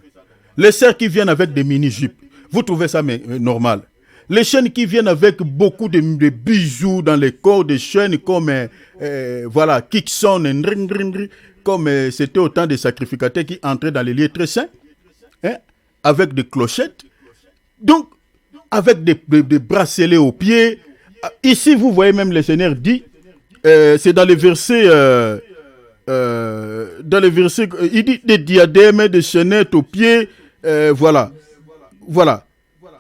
Les sœurs qui viennent avec des mini-jupes, vous trouvez ça normal. Les chaînes qui viennent avec beaucoup de bijoux dans les corps, des chaînes comme voilà, Kikson, comme c'était autant de sacrificateurs qui entraient dans les lieux très saints, avec des clochettes, donc avec des bracelets aux pieds. Ici, vous voyez même le Seigneur dit, c'est dans les versets, il dit des diadèmes, des chaînettes aux pieds, voilà.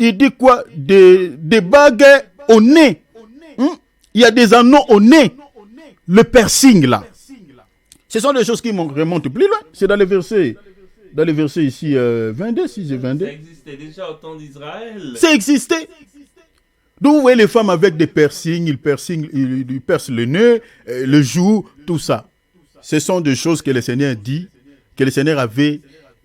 Il dit quoi? Des bagues au nez. Il y a des anneaux au nez. Le piercing là. Ce sont des choses qui remontent plus loin. C'est dans les versets ici 22, 6 et 22. Ça existait déjà au temps d'Israël. Ça existait. Donc vous voyez les femmes avec des piercings, ils percent le nez, le joue, tout ça. Ce sont des choses que le Seigneur dit, que le Seigneur avait...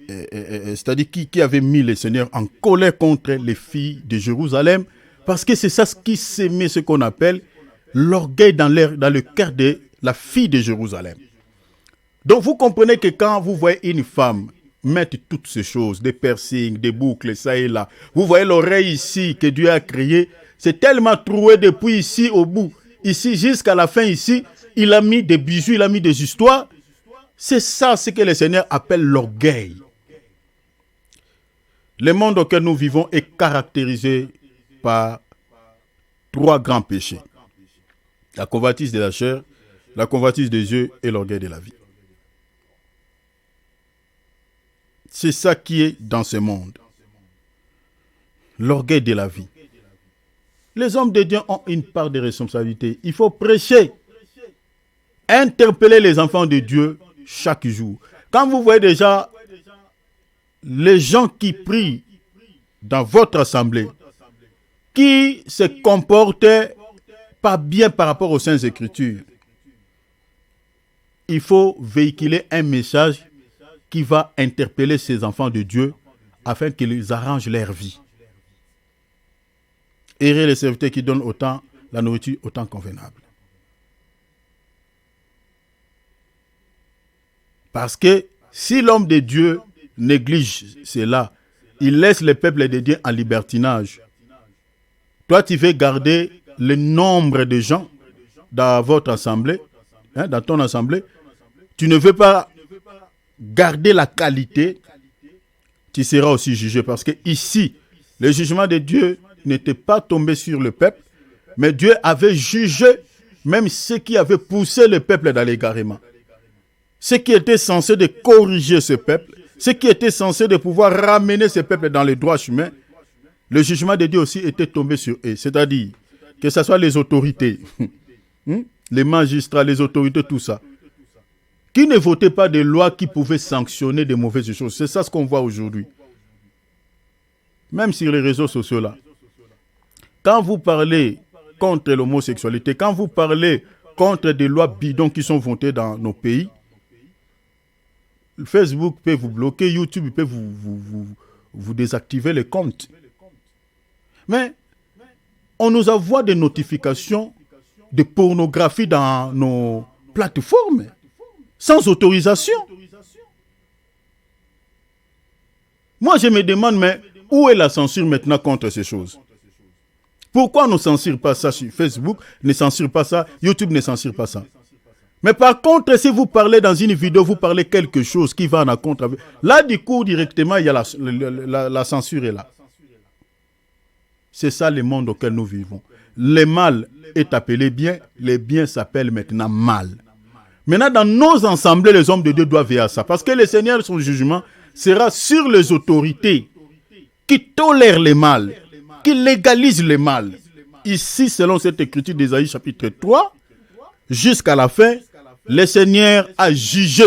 c'est-à-dire qui avait mis le Seigneur en colère contre les filles de Jérusalem Parce que c'est ça ce qui s'émet, ce qu'on appelle l'orgueil dans le cœur de la fille de Jérusalem. Donc vous comprenez que quand vous voyez une femme mettre toutes ces choses, des piercings, des boucles, ça et là, vous voyez l'oreille ici que Dieu a créée, c'est tellement troué depuis ici au bout, ici jusqu'à la fin ici, il a mis des bijoux, il a mis des histoires. C'est ça ce que le Seigneur appelle l'orgueil. Le monde auquel nous vivons est caractérisé par 3 grands péchés. La convoitise de la chair, la convoitise des yeux et l'orgueil de la vie. C'est ça qui est dans ce monde. L'orgueil de la vie. Les hommes de Dieu ont une part de responsabilité. Il faut prêcher, interpeller les enfants de Dieu chaque jour. Quand vous voyez déjà les gens qui prient dans votre assemblée, qui se comportent pas bien par rapport aux Saintes Écritures, il faut véhiculer un message qui va interpeller ces enfants de Dieu afin qu'ils arrangent leur vie. Errez les serviteurs qui donnent autant la nourriture autant convenable. Parce que si l'homme de Dieu néglige cela, il laisse le peuple de Dieu en libertinage. Toi, tu veux garder le nombre de gens dans votre assemblée, dans ton assemblée. Tu ne veux pas garder la qualité, tu seras aussi jugé. Parce que ici, le jugement de Dieu n'était pas tombé sur le peuple, mais Dieu avait jugé même ceux qui avaient poussé le peuple dans l'égarement. Ceux qui étaient censés de corriger ce peuple, ceux qui étaient censés de pouvoir ramener ce peuple dans le droit chemin, le jugement de Dieu aussi était tombé sur eux. C'est-à-dire que ce soit les autorités, les magistrats, les autorités, tout ça, qui ne votaient pas des lois qui pouvaient sanctionner des mauvaises choses. C'est ça ce qu'on voit aujourd'hui. Même sur les réseaux sociaux là. Quand vous parlez contre l'homosexualité, quand vous parlez contre des lois bidons qui sont votées dans nos pays, Facebook peut vous bloquer, YouTube peut vous désactiver les comptes. Mais on nous envoie des notifications de pornographie dans nos plateformes, sans autorisation. Moi, je me demande, mais où est la censure maintenant contre ces choses? Pourquoi on ne censure pas ça sur Facebook, ne censure pas ça, YouTube ne censure pas ça? Mais par contre, si vous parlez dans une vidéo, vous parlez quelque chose qui va en contre avec... Là, du coup, directement, il y a la censure est là. C'est ça le monde auquel nous vivons. Le mal est appelé bien, le bien s'appelle maintenant mal. Maintenant, dans nos assemblées, les hommes de Dieu doivent veiller à ça. Parce que le Seigneur, son jugement, sera sur les autorités qui tolèrent le mal, qui légalisent le mal. Ici, selon cette écriture d'Ésaïe chapitre 3, jusqu'à la fin, le Seigneur a jugé.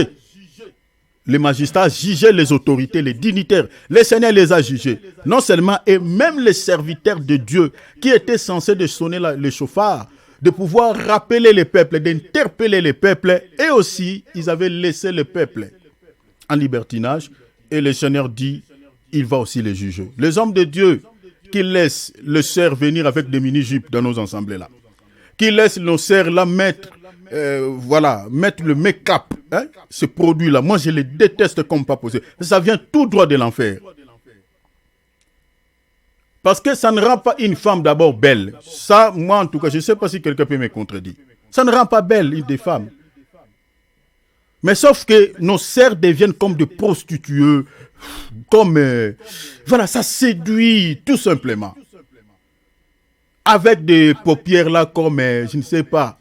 Les magistrats a jugé les autorités, les dignitaires. Le Seigneur les a jugés. Non seulement, et même les serviteurs de Dieu qui étaient censés de sonner le chauffard, de pouvoir rappeler les peuples, d'interpeller les peuples. Et aussi, ils avaient laissé le peuple en libertinage. Et le Seigneur dit, il va aussi les juger. Les hommes de Dieu qui laissent le sœurs venir avec des mini-jupes dans nos assemblées là, qui laissent nos sœurs là mettre le make-up, ce produit-là. Moi, je les déteste comme pas possible. Ça vient tout droit de l'enfer. Parce que ça ne rend pas une femme d'abord belle. Ça, moi en tout cas, je ne sais pas si quelqu'un peut me contredire. Ça ne rend pas belle une des femmes. Mais sauf que nos sœurs deviennent comme des prostituées, comme... ça séduit tout simplement. Avec des paupières là comme, je ne sais pas,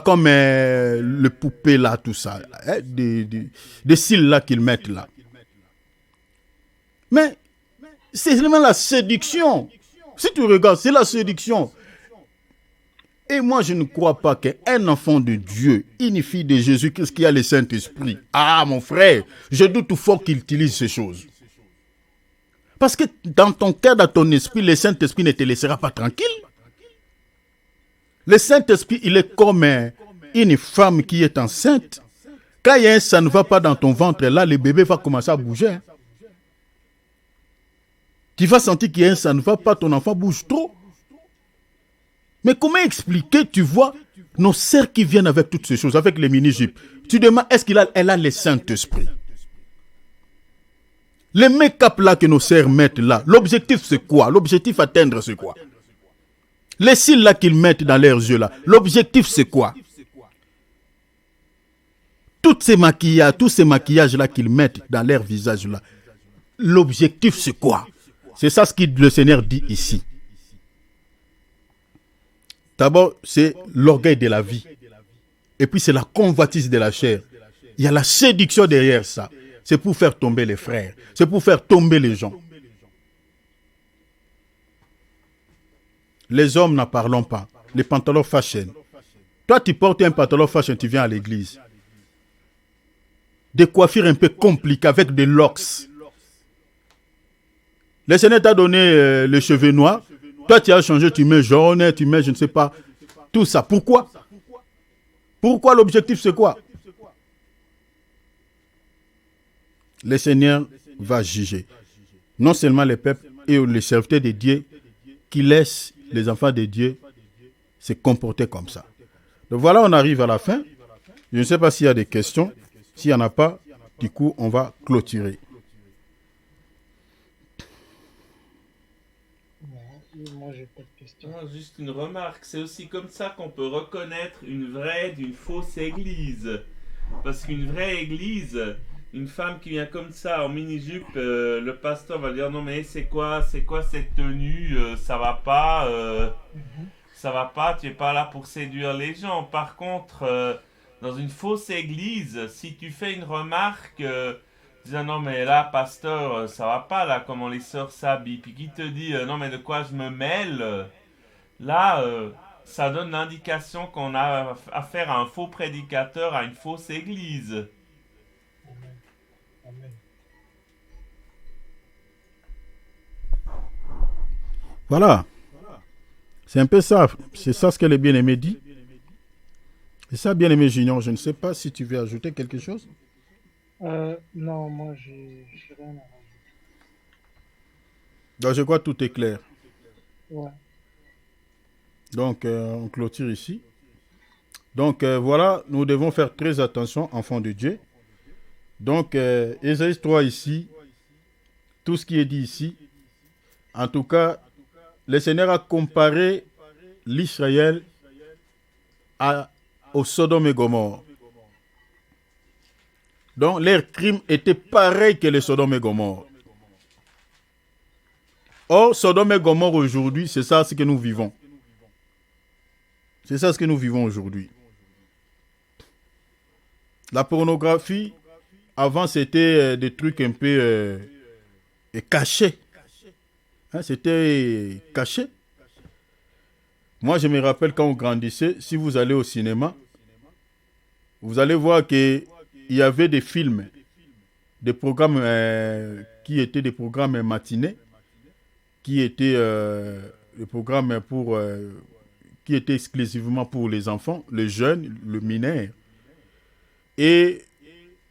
comme le poupée là, tout ça. Des cils là qu'ils mettent là. Mais c'est vraiment la séduction. Si tu regardes, c'est la séduction. Et moi, je ne crois pas qu'un enfant de Dieu, une fille de Jésus-Christ qui a le Saint-Esprit, mon frère, je doute fort qu'il utilise ces choses. Parce que dans ton cœur, dans ton esprit, le Saint-Esprit ne te laissera pas tranquille. Le Saint-Esprit, il est comme une femme qui est enceinte. Quand ça ne va pas dans ton ventre, là, le bébé va commencer à bouger. Tu vas sentir qu'il y a ça ne va pas, ton enfant bouge trop. Mais comment expliquer, tu vois, nos sœurs qui viennent avec toutes ces choses, avec les mini-jupes. Tu demandes, est-ce qu'elle a le Saint-Esprit? Les make-up là que nos sœurs mettent là, l'objectif c'est quoi? L'objectif atteindre c'est quoi? Les cils là qu'ils mettent dans leurs yeux là, l'objectif c'est quoi? Tous ces maquillages là qu'ils mettent dans leur visage là, l'objectif c'est quoi? C'est ça ce que le Seigneur dit ici. D'abord, c'est l'orgueil de la vie. Et puis c'est la convoitise de la chair. Il y a la séduction derrière ça. C'est pour faire tomber les frères. C'est pour faire tomber les gens. Les hommes n'en parlons pas. Les pantalons fashion. Toi, tu portes un pantalon fashion, tu viens à l'église. Des coiffures un peu compliquées avec des locks. Le Seigneur t'a donné les cheveux noirs. Toi, tu as changé, tu mets jaune, tu mets je ne sais pas. Tout ça. Pourquoi? Pourquoi? L'objectif, c'est quoi? Le Seigneur va juger. Non seulement les peuples et les serviteurs de Dieu qui laissent les enfants de Dieu se comporter comme ça. Donc voilà, on arrive à la fin. Je ne sais pas s'il y a des questions. S'il n'y en a pas, du coup, on va clôturer. Moi, j'ai pas de questions. Juste une remarque, c'est aussi comme ça qu'on peut reconnaître une vraie d'une fausse église. Parce qu'une vraie église, une femme qui vient comme ça en mini-jupe, le pasteur va dire non mais c'est quoi cette tenue, ça va pas, tu es pas là pour séduire les gens. Par contre, dans une fausse église, si tu fais une remarque disant non mais là pasteur ça va pas là comment les sœurs s'habillent, puis qui te dit non mais de quoi je me mêle, là ça donne l'indication qu'on a affaire à un faux prédicateur, à une fausse église. Amen. Voilà. C'est un peu ça. C'est ça ce que le bien-aimé dit. C'est ça, bien-aimé Junior. Je ne sais pas si tu veux ajouter quelque chose. Non, moi, j'ai rien à rajouter. Donc, je crois que tout est clair. Ouais. Donc, on clôture ici. Donc, voilà, nous devons faire très attention, enfants de Dieu. Donc, Ésaïe 3 ici, tout ce qui est dit ici, en tout cas, le Seigneur a comparé l'Israël au Sodome et Gomorrhe. Donc, leurs crimes étaient pareils que les Sodome et Gomorrhe. Or, Sodome et Gomorrhe aujourd'hui, c'est ça ce que nous vivons. C'est ça ce que nous vivons aujourd'hui. La pornographie, avant, c'était des trucs un peu cachés. Hein, c'était caché. Moi, je me rappelle quand on grandissait, si vous allez au cinéma, vous allez voir qu'il y avait des films, des programmes qui étaient des programmes matinés, qui étaient des programmes qui étaient exclusivement pour les enfants, les jeunes, le mineur. Et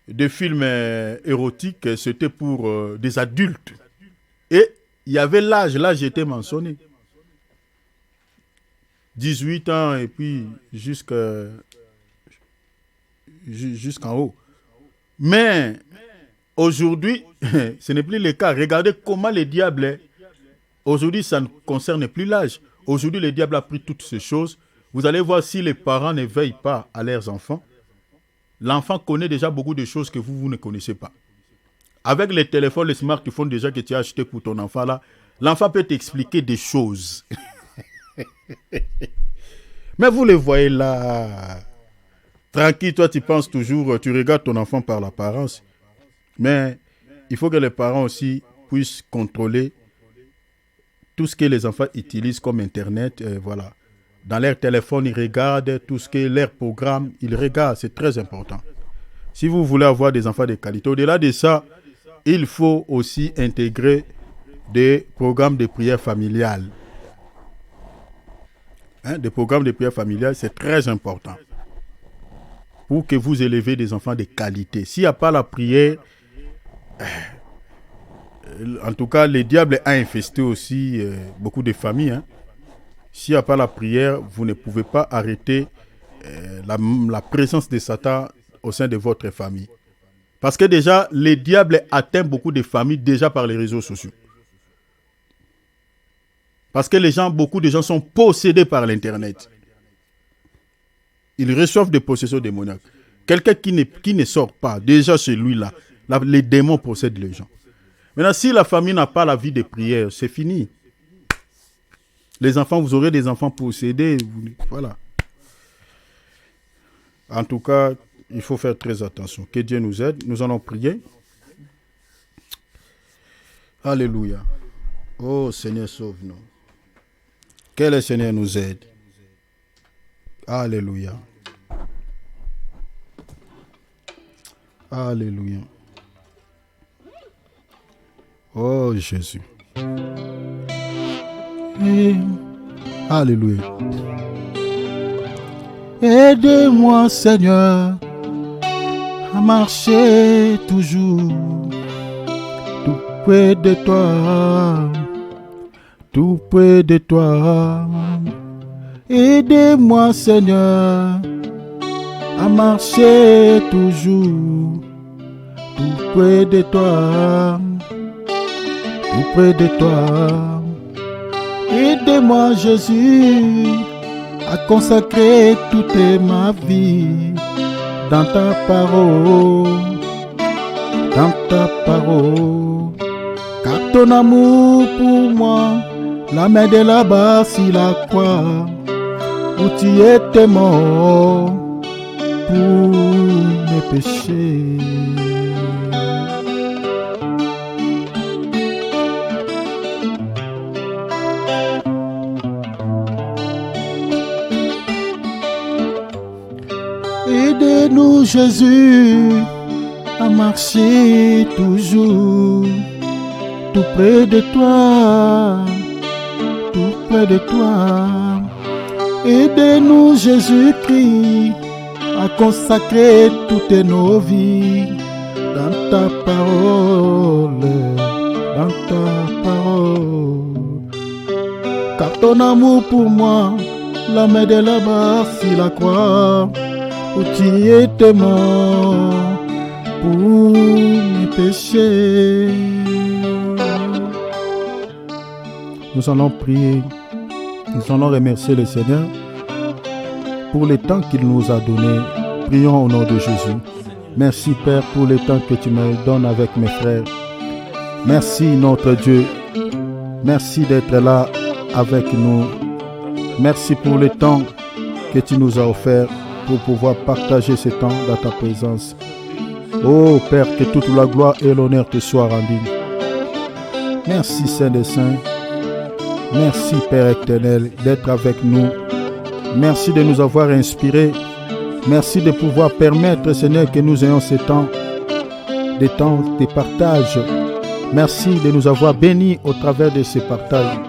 des films érotiques, c'était pour des adultes. Et il y avait l'âge était mentionné. 18 ans et puis jusqu'en haut. Mais aujourd'hui, ce n'est plus le cas. Regardez comment le diable est. Aujourd'hui, ça ne concerne plus l'âge. Aujourd'hui, le diable a pris toutes ces choses. Vous allez voir si les parents ne veillent pas à leurs enfants. L'enfant connaît déjà beaucoup de choses que vous ne connaissez pas. Avec les téléphones, les smartphones déjà que tu as achetés pour ton enfant là, l'enfant peut t'expliquer des choses. Mais vous les voyez là. Tranquille, toi tu penses toujours, tu regardes ton enfant par l'apparence. Mais il faut que les parents aussi puissent contrôler tout ce que les enfants utilisent comme Internet. Voilà. Dans leur téléphone, ils regardent tout ce que leur programme, ils regardent. C'est très important. Si vous voulez avoir des enfants de qualité, au-delà de ça, il faut aussi intégrer des programmes de prière familiale. Des programmes de prière familiale, c'est très important. Pour que vous élevez des enfants de qualité. S'il n'y a pas la prière, En tout cas, le diable a infesté aussi beaucoup de familles. Hein. S'il n'y a pas la prière, vous ne pouvez pas arrêter la présence de Satan au sein de votre famille. Parce que déjà, le diable atteint beaucoup de familles déjà par les réseaux sociaux. Parce que beaucoup de gens sont possédés par l'Internet. Ils reçoivent des possessions démoniaques. Quelqu'un qui ne sort pas, déjà chez lui-là, les démons possèdent les gens. Maintenant, si la famille n'a pas la vie de prière, c'est fini. Les enfants, vous aurez des enfants possédés. Voilà. En tout cas, il faut faire très attention. Que Dieu nous aide. Nous allons prier. Alléluia. Oh Seigneur, sauve-nous. Que le Seigneur nous aide. Alléluia. Alléluia. Oh Jésus. Alléluia. Aide-moi Seigneur à marcher toujours tout près de toi. Tout près de toi. Aide-moi Seigneur à marcher toujours tout près de toi. Tout près de toi. Aide-moi Jésus à consacrer toute ma vie dans ta parole. Dans ta parole. Car ton amour pour moi la main de là-bas sur la croix, où tu étais mort pour mes péchés. Aide-nous Jésus à marcher toujours tout près de toi. Tout près de toi. Aide-nous Jésus-Christ à consacrer toutes nos vies dans ta parole, dans ta parole. Car ton amour pour moi, la main de là-bas sur la croix, où tu étais mort pour mes péchés. Nous allons prier, nous allons remercier le Seigneur pour le temps qu'il nous a donné. Prions au nom de Jésus. Merci Père pour le temps que tu me donnes avec mes frères. Merci notre Dieu. Merci d'être là avec nous. Merci pour le temps que tu nous as offert pour pouvoir partager ce temps dans ta présence. Oh Père, que toute la gloire et l'honneur te soient rendus. Merci Saint des Saints. Merci Père éternel d'être avec nous. Merci de nous avoir inspirés. Merci de pouvoir permettre Seigneur que nous ayons ce temps de partage. Merci de nous avoir bénis au travers de ce partage.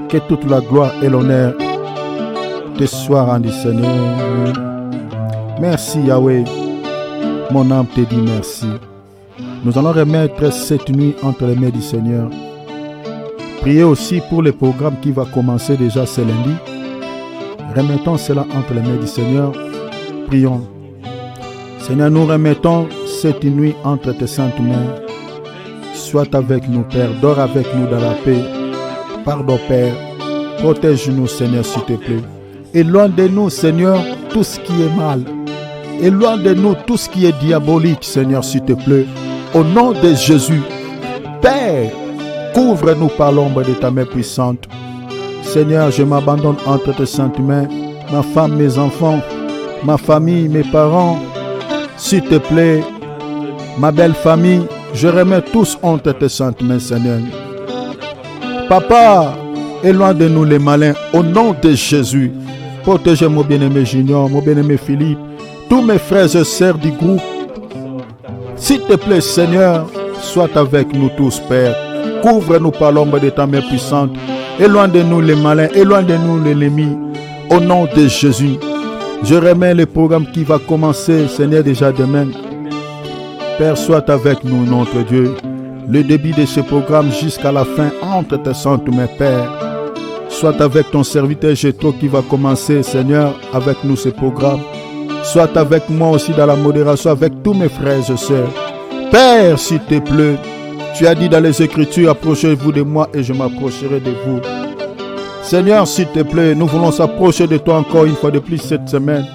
Que toute la gloire et l'honneur te soient rendus Seigneur. Merci Yahweh. Mon âme te dit merci. Nous allons remettre cette nuit entre les mains du Seigneur. Priez aussi pour le programme qui va commencer déjà ce lundi. Remettons cela entre les mains du Seigneur. Prions. Seigneur, nous remettons cette nuit entre tes saintes mains. Sois avec nous, Père. Dors avec nous dans la paix. Pardon, Père. Protège-nous, Seigneur, s'il te plaît. Éloigne de nous, Seigneur, tout ce qui est mal. Éloigne de nous tout ce qui est diabolique, Seigneur, s'il te plaît. Au nom de Jésus, Père, couvre-nous par l'ombre de ta main puissante. Seigneur, je m'abandonne entre tes saintes mains. Ma femme, mes enfants, ma famille, mes parents. S'il te plaît, ma belle famille, je remets tous entre tes saintes mains, Seigneur. Papa, éloigne de nous les malins. Au nom de Jésus, protège mon bien-aimé Junior, mon bien-aimé Philippe, tous mes frères et sœurs du groupe. S'il te plaît, Seigneur, sois avec nous tous, Père. Couvre-nous par l'ombre de ta main puissante. Éloigne de nous les malins, éloigne de nous les ennemis. Au nom de Jésus, je remets le programme qui va commencer, Seigneur, déjà demain. Père, sois avec nous, notre Dieu. le début de ce programme jusqu'à la fin entre tes saintes mains, Père. Sois avec ton serviteur Jétro qui va commencer, Seigneur, avec nous ce programme. Sois avec moi aussi dans la modération, avec tous mes frères et sœurs. Père, s'il te plaît, tu as dit dans les Écritures, approchez-vous de moi et je m'approcherai de vous. Seigneur, s'il te plaît, nous voulons s'approcher de toi encore une fois de plus cette semaine.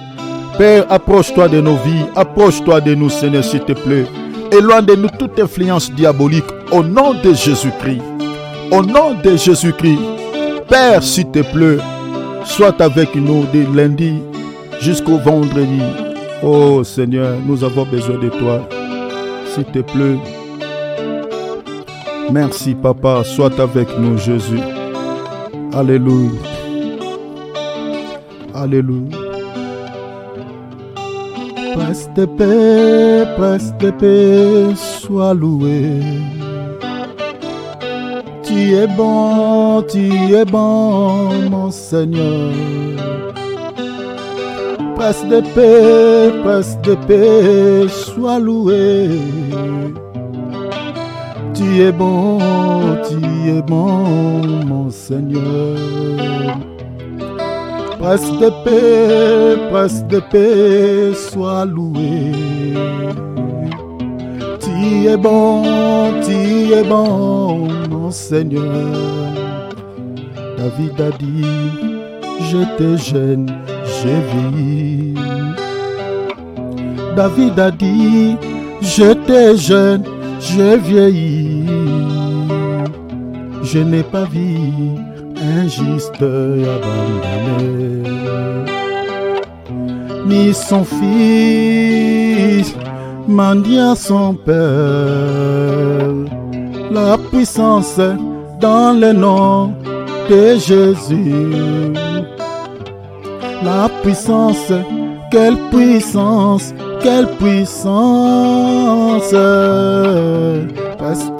Père, approche-toi de nos vies, approche-toi de nous, Seigneur, s'il te plaît. Éloigne de nous toute influence diabolique au nom de Jésus-Christ. Au nom de Jésus-Christ. Père, s'il te plaît, sois avec nous de lundi jusqu'au vendredi. Oh Seigneur, nous avons besoin de toi. S'il te plaît. Merci Papa, sois avec nous Jésus. Alléluia. Alléluia. Prince de paix, sois loué. Tu es bon, mon Seigneur. Prince de paix, sois loué. Tu es bon, mon Seigneur. Prince de paix, sois loué. Tu es bon, mon Seigneur. David a dit, j'étais jeune, j'ai vieilli. David a dit, j'étais jeune, j'ai vieilli. Je n'ai pas vu un juste abandonné, ni son fils mendiant son père. La puissance dans le nom de Jésus. La puissance, quelle puissance, quelle puissance. Prince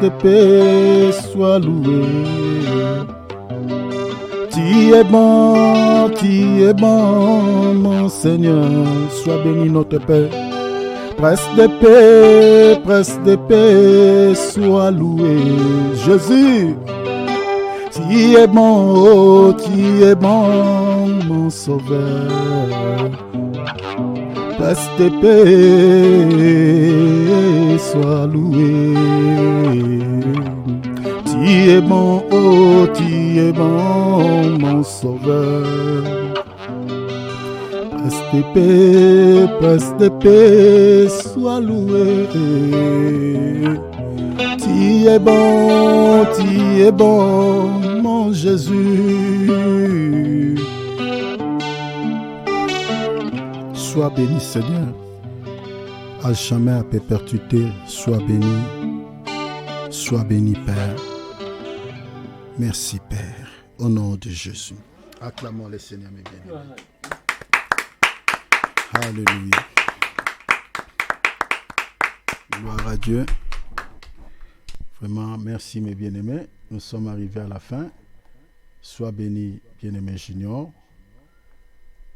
de paix, sois loué. Tu es bon, mon Seigneur, sois béni notre Père. Prince de paix, sois loué. Jésus, tu es bon, mon Sauveur. Prince de paix, sois loué. Tu es bon, mon Sauveur. Prince de paix, sois loué. Tu es bon, mon Jésus. Sois béni, Seigneur. À jamais, à perpétuité, sois béni. Sois béni, Père. Merci, Père. Au nom de Jésus. Acclamons le Seigneur, mes bien-aimés. Alléluia. Gloire à Dieu. Vraiment, merci, mes bien-aimés. Nous sommes arrivés à la fin. Sois béni, bien-aimé Junior.